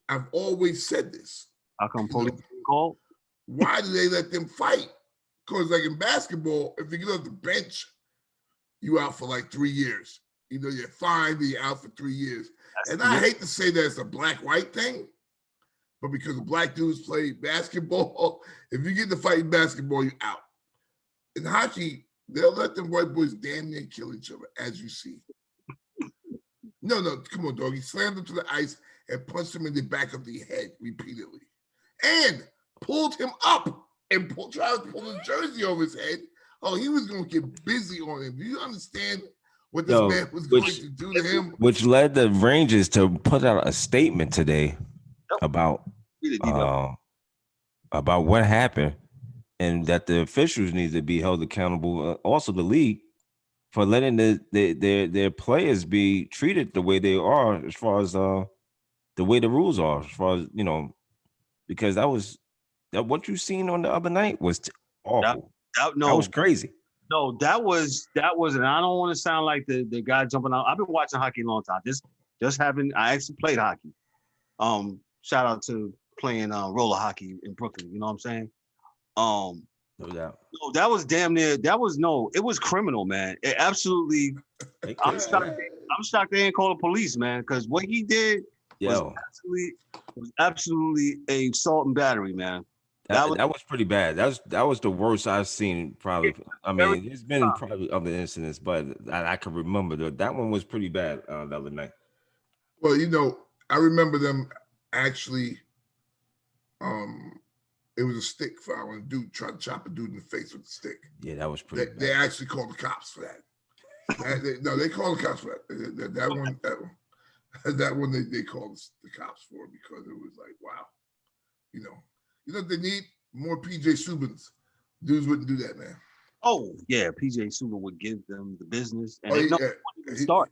I've always said this. How come police call? Why do they let them fight? Because like in basketball, if you get off the bench, you out for like 3 years. You know, you're fined, you're out for 3 years. I hate to say that it's a black-white thing, but because the black dudes play basketball, if you get to fight in basketball, you're out. In hockey, they'll let them white boys damn near kill each other, as you see. No, come on, dog. He slammed him to the ice and punched him in the back of the head repeatedly. And pulled him up and tried to pull his jersey over his head. Oh, he was going to get busy on him. Do you understand what this man was going to do to him? Which led the Rangers to put out a statement today about what happened and that the officials need to be held accountable. Also, the league for letting their players be treated the way they are, as far as the way the rules are, as far as because what you seen on the other night was awful. That was crazy. No, that was, and I don't want to sound like the guy jumping out. I've been watching hockey a long time. I actually played hockey. Shout out to playing roller hockey in Brooklyn. You know what I'm saying? No doubt. No, that was damn near. It was criminal, man. It absolutely. I'm shocked they didn't call the police, man, because what he did was absolutely a assault and battery, man. That was pretty bad. That was the worst I've seen. Probably. I mean, there's been probably other incidents, but I can remember that one was pretty bad the other night. Well, I remember them actually. It was a stick foul, and a dude tried to chop a dude in the face with a stick. Yeah, that was pretty bad. They actually called the cops for that. They called the cops for that. That one they called the cops for because it was like, wow, they need more PJ Subans. Dudes wouldn't do that, man. Oh yeah, PJ Subban would give them the business, and start.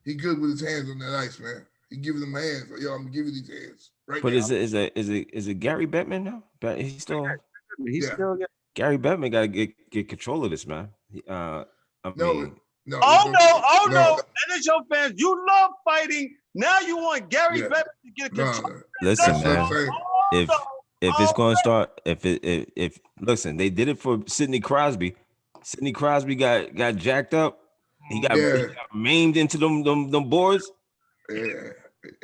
He good with his hands on that ice, man. He giving them hands. Like, yo, I'm gonna give you these hands. Right but now. is it Gary Bettman now? But he's still Gary Bettman got to get control of this, man. No. NHL fans, you love fighting. Now you want Gary Bettman to get control. Listen, man. If it's going to start, if listen, they did it for Sidney Crosby. Sidney Crosby got jacked up. He got maimed into them boards. Yeah.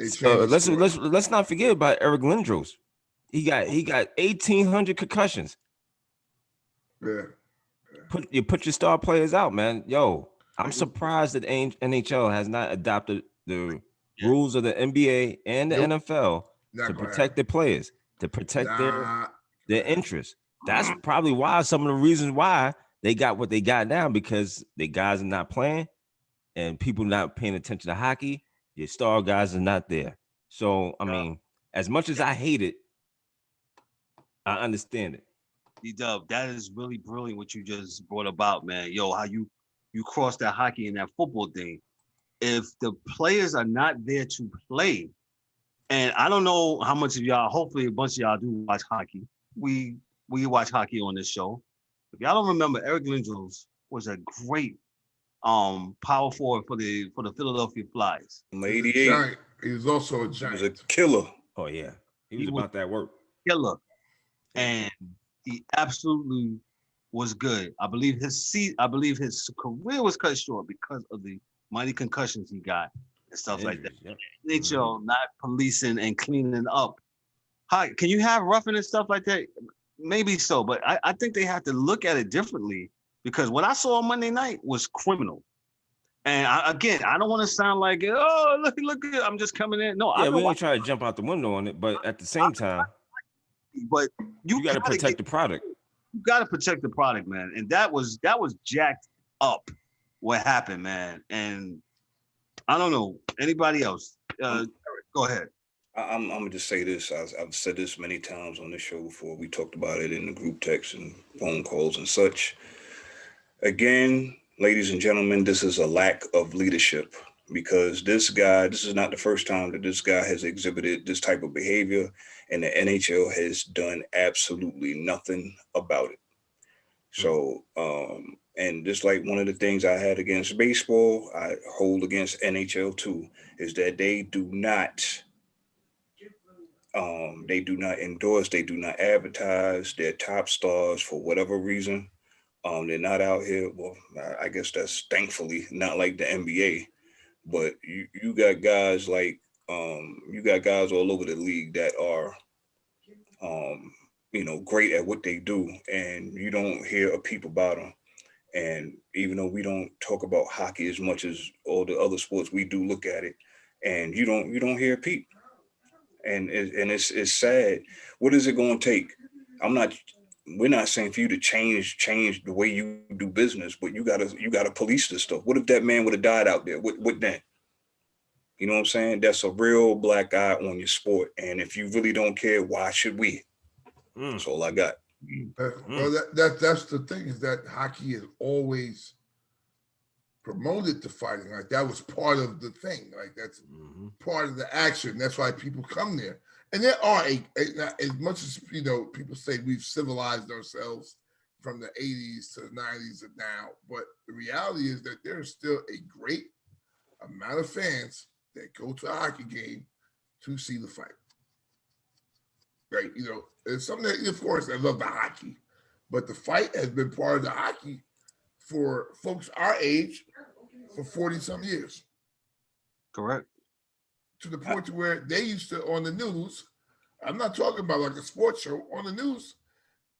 So let's not forget about Eric Lindros. He got 1,800 concussions. Yeah. Put your star players out, man. Yo, I'm surprised that NHL has not adopted the rules of the NBA and the NFL to protect their players, to protect their interests. That's probably why some of the reasons why they got what they got now, because the guys are not playing and people not paying attention to hockey. Your star guys are not there. So, I mean, as much as I hate it, I understand it. D-Dub, that is really brilliant what you just brought about, man. Yo, how you cross that hockey and that football thing. If the players are not there to play, and I don't know how much of y'all, hopefully a bunch of y'all do watch hockey. We watch hockey on this show. If y'all don't remember, Eric Lindros was a great power forward for the Philadelphia Flyers. 88. He was also a He giant. was a killer. Oh yeah, he was about that work. Killer, and he absolutely was good. I believe his career was cut short because of the mighty concussions he got and stuff like that. Yep. NHL not policing and cleaning up. Hi, can you have roughing and stuff like that? Maybe so, but I think they have to look at it differently because what I saw on Monday night was criminal. And I don't want to sound like, oh, look, I'm just coming in. No, Yeah, we ain't trying to jump out the window on it, but at the same time, but you got to protect the product. You got to protect the product, man. And that was jacked up. What happened, man? And I don't know anybody else. Eric, go ahead. I'm gonna just say this. I've said this many times on this show before. We talked about it in the group text and phone calls and such. Again, ladies and gentlemen, this is a lack of leadership because this is not the first time that this guy has exhibited this type of behavior, and the NHL has done absolutely nothing about it. So, and just like one of the things I had against baseball, I hold against NHL too, is that they do not endorse, they do not advertise their top stars for whatever reason. They're not out here. Well, I guess that's thankfully not like the NBA, but you got guys like you got guys all over the league that are great at what they do, and you don't hear a peep about them. And even though we don't talk about hockey as much as all the other sports, we do look at it, and you don't hear a peep. And it's sad. What is it going to take? We're not saying for you to change the way you do business, but you gotta police this stuff. What if that man would have died out there? What then? You know what I'm saying? That's a real black eye on your sport. And if you really don't care, why should we? That's all I got. Well, that's the thing, is that hockey has always promoted the fighting. Like that was part of the thing. Like that's part of the action. That's why people come there. And there are as much as people say we've civilized ourselves from the 80s to the 90s and now, but the reality is that there is still a great amount of fans that go to a hockey game to see the fight. Right? It's something that, of course, I love the hockey, but the fight has been part of the hockey for folks our age for 40-some years. Correct. To the point to where they used to, on the news, I'm not talking about like a sports show, on the news,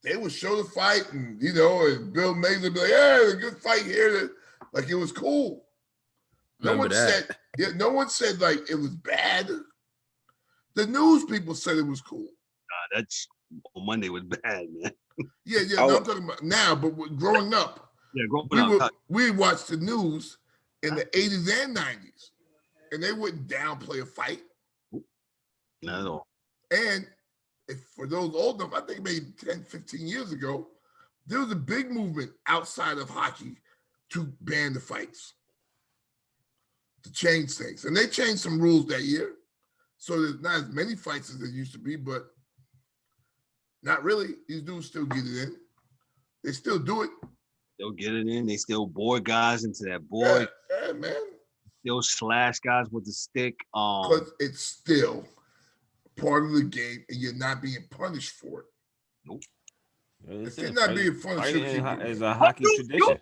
they would show the fight and, and Bill Mays would be like, hey, a good fight here. Like it was cool. No one said like it was bad. The news people said it was cool. That's Monday was bad, man. Yeah, I'm talking about now, but growing up, we watched the news in the 80s and 90s, and they wouldn't downplay a fight. Not at all. And for those old enough, I think maybe 10, 15 years ago, there was a big movement outside of hockey to ban the fights, to change things. And they changed some rules that year. So there's not as many fights as there used to be, but not really. These dudes still get it in. They still do it. They'll get it in. They still board guys into that board. Yeah, man. They'll slash guys with the stick. Because it's still part of the game, and you're not being punished for it. Nope. If you're not being punished, as a hockey tradition.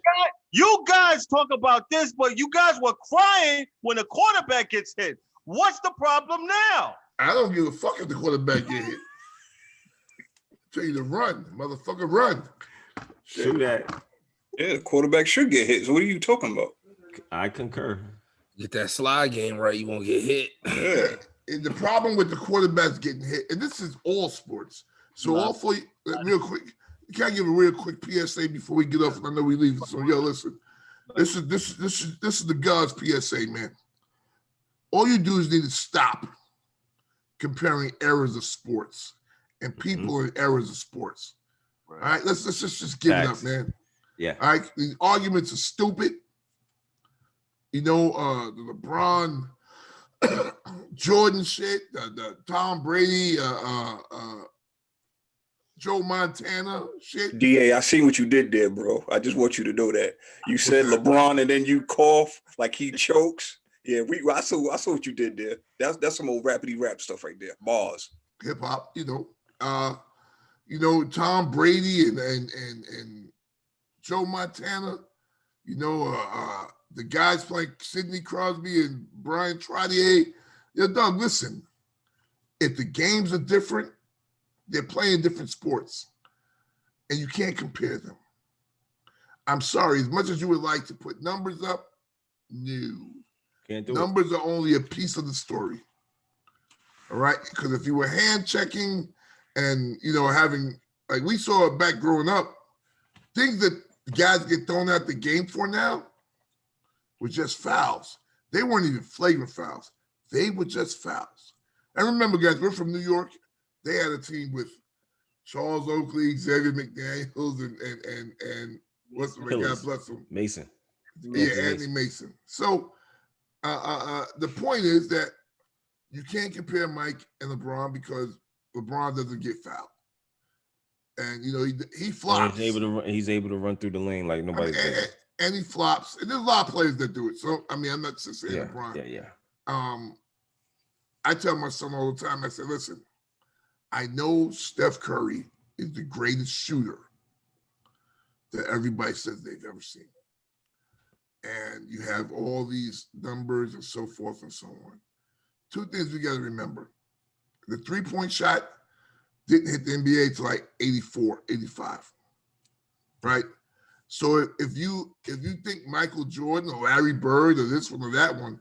You guys talk about this, but you guys were crying when the quarterback gets hit. What's the problem now? I don't give a fuck if the quarterback get hit. Tell you to run, motherfucker, run. Shoot that. Yeah, the quarterback should get hit. So what are you talking about? I concur. Get that slide game right, you won't get hit. Yeah. And the problem with the quarterbacks getting hit, and this is all sports. So all for you, real quick, can I give a real quick PSA before we get off? And I know we leave. So listen. This is the God's PSA, man. All you do is need to stop comparing eras of sports and people in eras of sports. Right. All right, let's just give it up, man. Yeah. All right, these arguments are stupid. The LeBron, Jordan shit, the Tom Brady, Joe Montana shit. DA, I seen what you did there, bro. I just want you to know that. You said LeBron and then you cough like he chokes. Yeah, I saw what you did there. That's some old rapidy rap stuff right there. Bars. Hip hop, Tom Brady and Joe Montana, the guys playing Sidney Crosby and Brian Trottier. Doug, listen, if the games are different, they're playing different sports, and you can't compare them. I'm sorry, as much as you would like to put numbers up, no. Can't do numbers are only a piece of the story. All right? Because if you were hand checking and, having, like we saw it back growing up, things that guys get thrown out the game for now were just fouls. They weren't even flagrant fouls. They were just fouls. And remember, guys, we're from New York. They had a team with Charles Oakley, Xavier McDaniels, and what's the God bless him? Mason. Yeah, Anthony Mason. So the point is that you can't compare Mike and LeBron because LeBron doesn't get fouled. And, he flops. He's able to run through the lane like nobody's and he flops. And there's a lot of players that do it. So, I'm not just saying LeBron. Yeah. I tell my son all the time, I say, listen, I know Steph Curry is the greatest shooter that everybody says they've ever seen. And you have all these numbers and so forth and so on. Two things we got to remember. The three-point shot didn't hit the NBA till like 84, 85, right? So if you think Michael Jordan or Larry Bird or this one or that one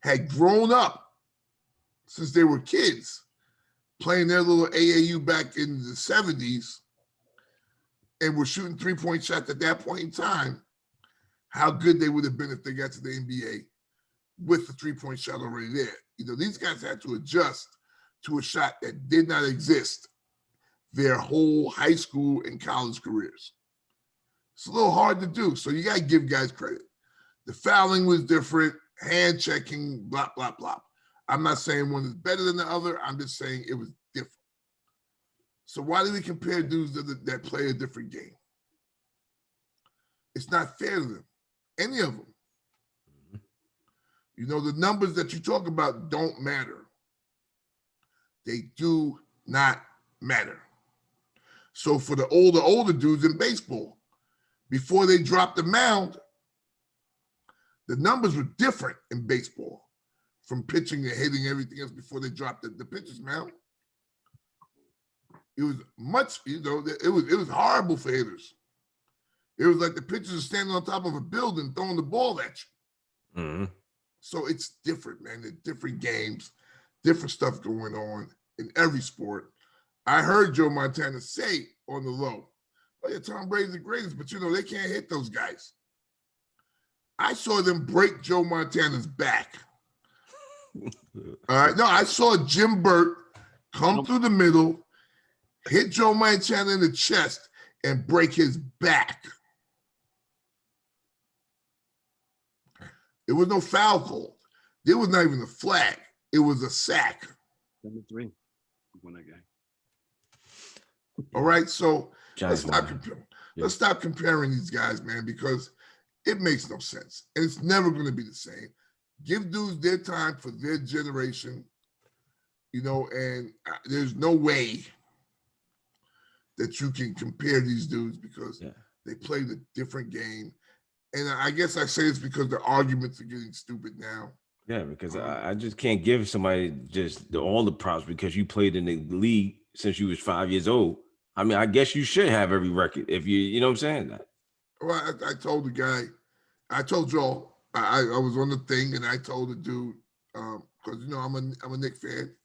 had grown up since they were kids playing their little AAU back in the 70s and were shooting three-point shots at that point in time, how good they would have been if they got to the NBA with the three-point shot already there. These guys had to adjust to a shot that did not exist their whole high school and college careers. It's a little hard to do, so you got to give guys credit. The fouling was different, hand checking, blah, blah, blah. I'm not saying one is better than the other. I'm just saying it was different. So why do we compare dudes that play a different game? It's not fair to them, any of them. The numbers that you talk about don't matter. They do not matter. So for the older dudes in baseball, before they dropped the mound, the numbers were different in baseball from pitching and hitting everything else before they dropped the pitcher's mound. It was much, it was horrible for hitters. It was like the pitchers are standing on top of a building throwing the ball at you. Mm-hmm. So it's different, man. They're different games, different stuff going on in every sport. I heard Joe Montana say on the low, oh yeah, Tom Brady's the greatest, but they can't hit those guys. I saw them break Joe Montana's back. All right. No, I saw Jim Burt come through the middle, hit Joe Montana in the chest, and break his back. There was no foul call. There was not even a flag. It was a sack. Number 3. Won that game. All right, so let's stop comparing these guys, man, because it makes no sense. And it's never going to be the same. Give dudes their time for their generation, and there's no way that you can compare these dudes because they played a different game. And I guess I say it's because the arguments are getting stupid now. Yeah, because I just can't give somebody just all the props because you played in the league since you was 5 years old. I mean, I guess you should have every record if you know what I'm saying. Well, I told the guy, I told Joel, I was on the thing and I told the dude, because I'm a Knicks fan,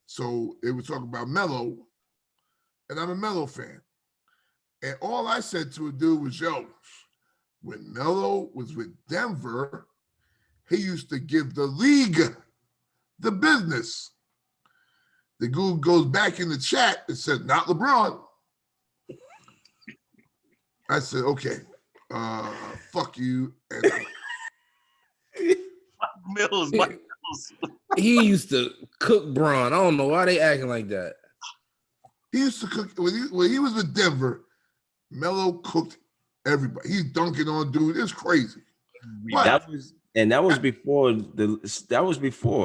so they were talking about Melo, and I'm a Melo fan, and all I said to a dude was, yo, when Melo was with Denver, he used to give the league the business. The dude goes back in the chat and said, not LeBron. I said, okay, fuck you. And Mike Mills. He used to cook Braun. I don't know why they acting like that. He used to cook when he was with Denver. Melo cooked everybody. He's dunking on dude. It's crazy. But that was before.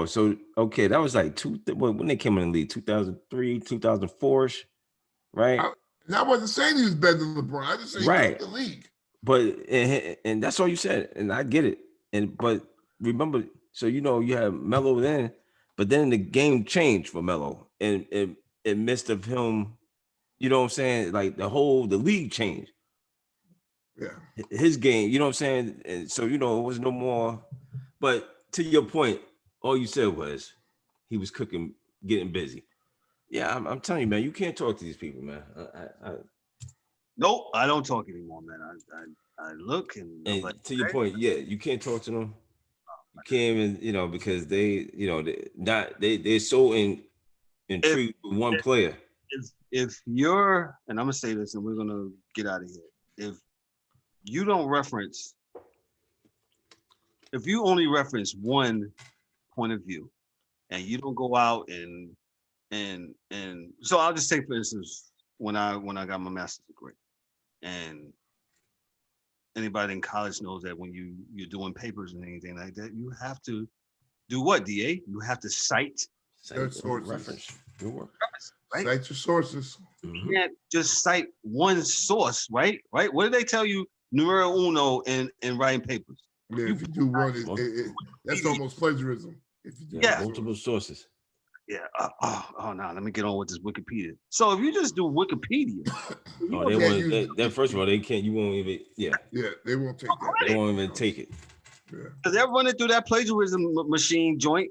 So okay, that was like when they came in the league, 2003, 2004, right? I wasn't saying he was better than LeBron. I just saying he cooked the league. But and that's all you said, and I get it. But remember, so you have Melo then, but then the game changed for Melo, and in midst of him, you know what I'm saying? Like the league changed. Yeah, his game, you know what I'm saying? And so it was no more. But to your point, all you said was he was cooking, getting busy. Yeah, I'm telling you, man, you can't talk to these people, man. Nope, I don't talk anymore, man. I look and like, to your point, yeah, you can't talk to them. You can't even, because they're so intrigued with one player. If you're, and I'm gonna say this, and we're gonna get out of here. If you only reference one point of view, and you don't go out and so I'll just say, for instance, when I got my master's degree, and anybody in college knows that when you're doing papers and anything like that, you have to do what, DA? You have to cite sources. Reference. Your work. Right? Cite your sources. You can't just cite one source, right? Right? What did they tell you? Numero uno in writing papers. Yeah, if you do one, that's almost plagiarism. If you do multiple sources. Yeah. No. Let me get on with this Wikipedia. So if you just do Wikipedia, first of all, they can't. You won't even. Yeah. Yeah, they won't take that. They won't even take it. Yeah. Because they're running through that plagiarism machine joint.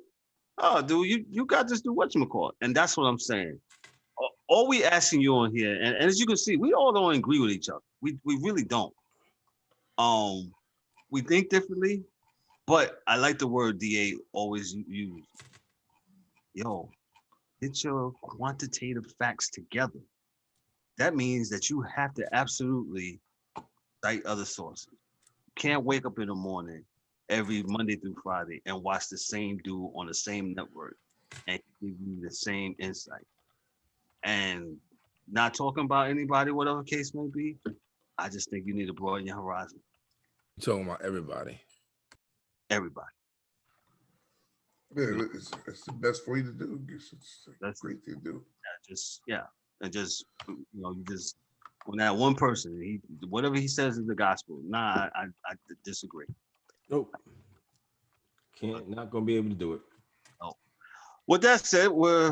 Oh, dude, you got this do whatchamacallit. And that's what I'm saying. All we asking you on here, and as you can see, we all don't agree with each other. We really don't. We think differently, but I like the word DA always use. Yo, get your quantitative facts together. That means that you have to absolutely cite other sources. You can't wake up in the morning every Monday through Friday and watch the same dude on the same network and give you the same insight. And not talking about anybody, whatever case may be, I just think you need to broaden your horizon. You're talking about everybody. Everybody. Yeah, it's the best for you to do. That's great to do. And just you just when that one person, whatever he says is the gospel. Nah, I disagree. Nope. Not gonna be able to do it. Oh. With that said, we're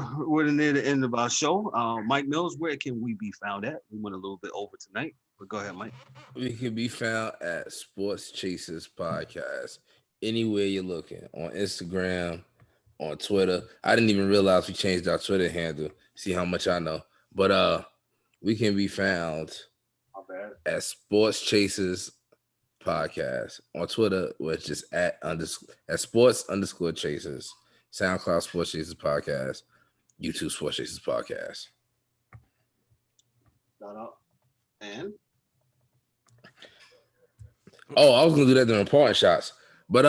near the end of our show. Mike Mills, where can we be found at? We went a little bit over tonight, but go ahead, Mike. We can be found at Sports Chasers Podcast. Anywhere you're looking, on Instagram, on Twitter. I didn't even realize we changed our Twitter handle. See how much I know. But we can be found at Sports Chasers Podcast. On Twitter, which is just at sports_chasers. SoundCloud Sports Chasers Podcast. YouTube Sports Chasers Podcast. Shout out. And? Oh, I was gonna do that during parting shots. But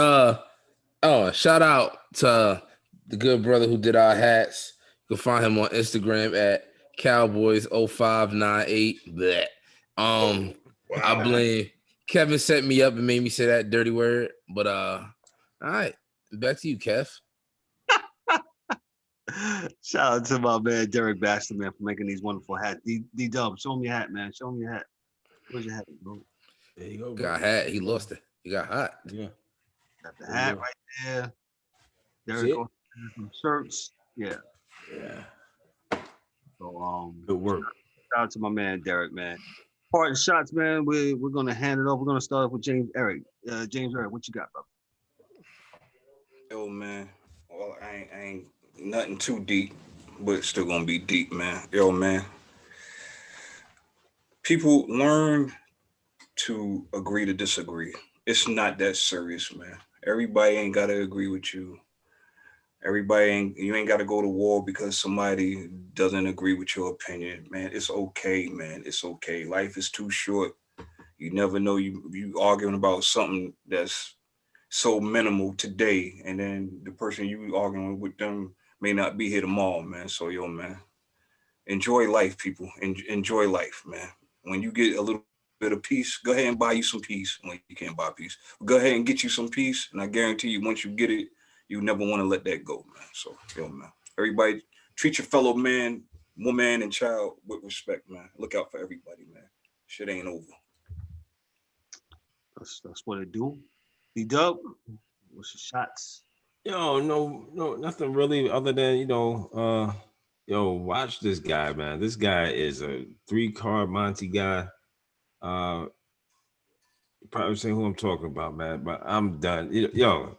shout out to the good brother who did our hats. You can find him on Instagram at Cowboys0598. Wow. I blame Kevin set me up and made me say that dirty word. But all right, back to you, Kev. Shout out to my man Derek Baxter, man, for making these wonderful hats. D-Dub, show him your hat, man. Show him your hat. Where's your hat, bro? There you go. Bro. Got a hat. He lost it. He got hot. Yeah. Got the hat right there. Derek some shirts. Yeah. Yeah. So good work. Shout out to my man Derek, man. Parting shots, man. We're gonna hand it off. We're gonna start off with James Eric. James Eric, what you got, brother? Yo, man. Well, I ain't nothing too deep, but it's still gonna be deep, man. Yo, man. People learn to agree to disagree. It's not that serious, man. Everybody ain't gotta agree with you. You ain't gotta go to war because somebody doesn't agree with your opinion, man. It's okay, man. It's okay. Life is too short. You never know. You arguing about something that's so minimal today, and then the person you arguing with them may not be here tomorrow, man. So, yo, man, enjoy life, people. Enjoy life, man. When you get a little bit of peace, go ahead and buy you some peace. When you can't buy peace, go ahead and get you some peace, and I guarantee you, once you get it, you never want to let that go, man. So, man, everybody treat your fellow man, woman, and child with respect, man. Look out for everybody, man. Shit ain't over. That's what it do. D-Dub, what's your shots? No, nothing really other than watch this guy, man. This guy is a 3-card Monty guy. You probably saying who I'm talking about, man, but I'm done.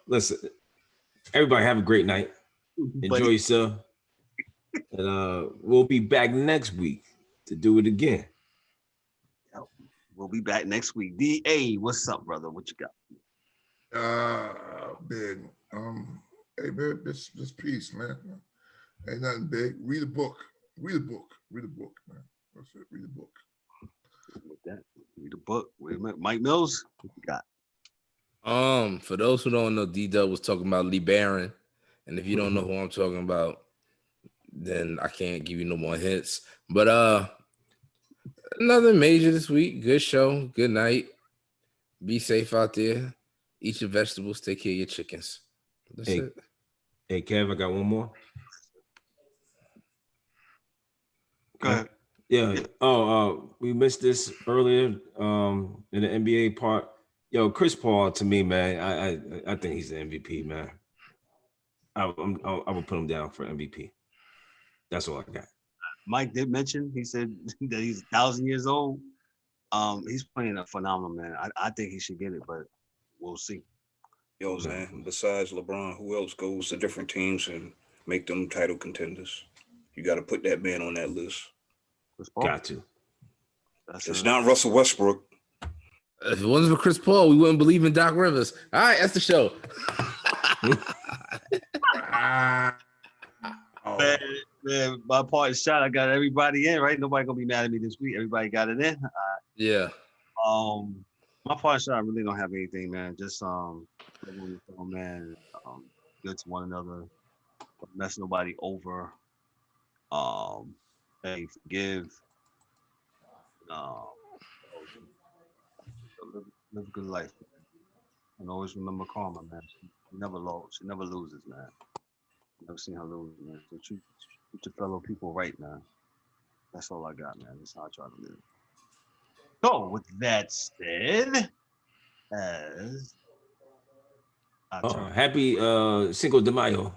Listen, everybody have a great night. Enjoy yourself. And we'll be back next week to do it again. We'll be back next week. DA, what's up, brother? What you got? Big. Hey, man, this peace, man. Ain't nothing big. Read a book. Read a book, man. That's it. Read a book. With that, read a book. Wait a minute. Mike Mills, what you got? For those who don't know, D-Dub was talking about Lee Barron. And if you don't know who I'm talking about, then I can't give you no more hints. But nothing major this week. Good show. Good night. Be safe out there. Eat your vegetables. Take care of your chickens. That's it. Hey, Kev, I got one more. Go ahead. Yeah. We missed this earlier in the NBA part. Yo, Chris Paul, to me, man, I think he's the MVP, man. I would put him down for MVP. That's all I got. Mike did mention, he said that he's 1,000 years old. He's playing a phenomenal, man. I think he should get it, but we'll see. Yo, man, besides LeBron, who else goes to different teams and make them title contenders? You got to put that man on that list. Got to. It's not Russell Westbrook. If it wasn't for Chris Paul, we wouldn't believe in Doc Rivers. All right, that's the show. Man, my part is shot. I got everybody in, right? Nobody gonna be mad at me this week. Everybody got it in. Yeah. My part is shot. I really don't have anything, man. Just man, good to one another. Don't mess nobody over. Hey, forgive. Live a good life. And always remember karma, man. She never loses, man. Never seen her lose, man. So treat your fellow people right, man. That's all I got, man. That's how I try to live. So, with that said, happy Cinco de Mayo.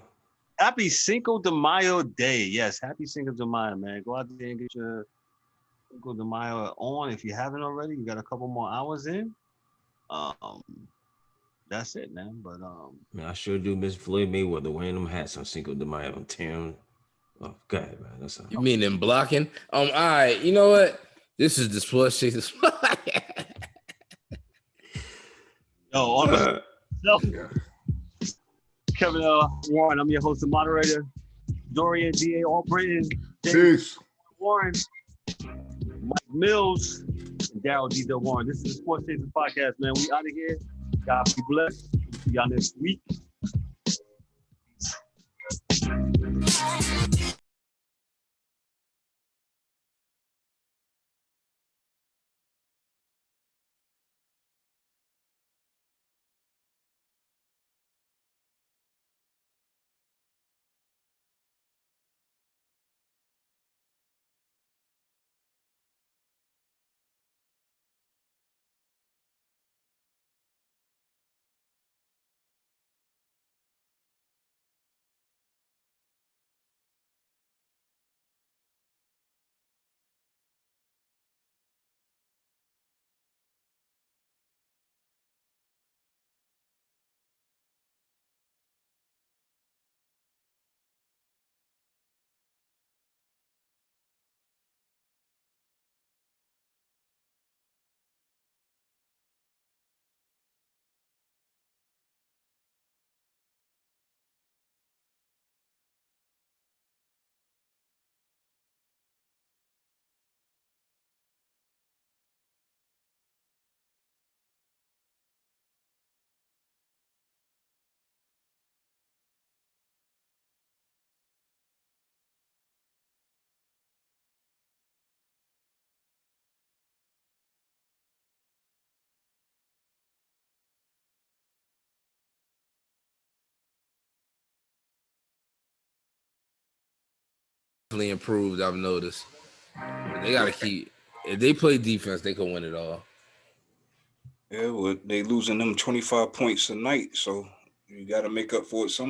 Happy Cinco de Mayo Day. Yes, happy Cinco de Mayo, man. Go out there and get your Cinco de Mayo on if you haven't already. You got a couple more hours in. That's it, man. But man, I sure do miss Floyd Mayweather wearing them hats on Cinco de Mayo and tearing. Oh, go ahead, man. That's you mean in blocking? All right. You know what? This is the Sports Chasers. Kevin Warren, I'm your host and moderator. Dorian, D.A. Albritton, Peace. Warren, Mike Mills, and Daryl D. Warren. This is the Sports Chasers podcast, man. We out of here. God be blessed. See y'all next week. definitely improved. I've noticed. But they gotta keep. If they play defense, they can win it all. Yeah, well, they losing them 25 points a night, so you got to make up for it somehow.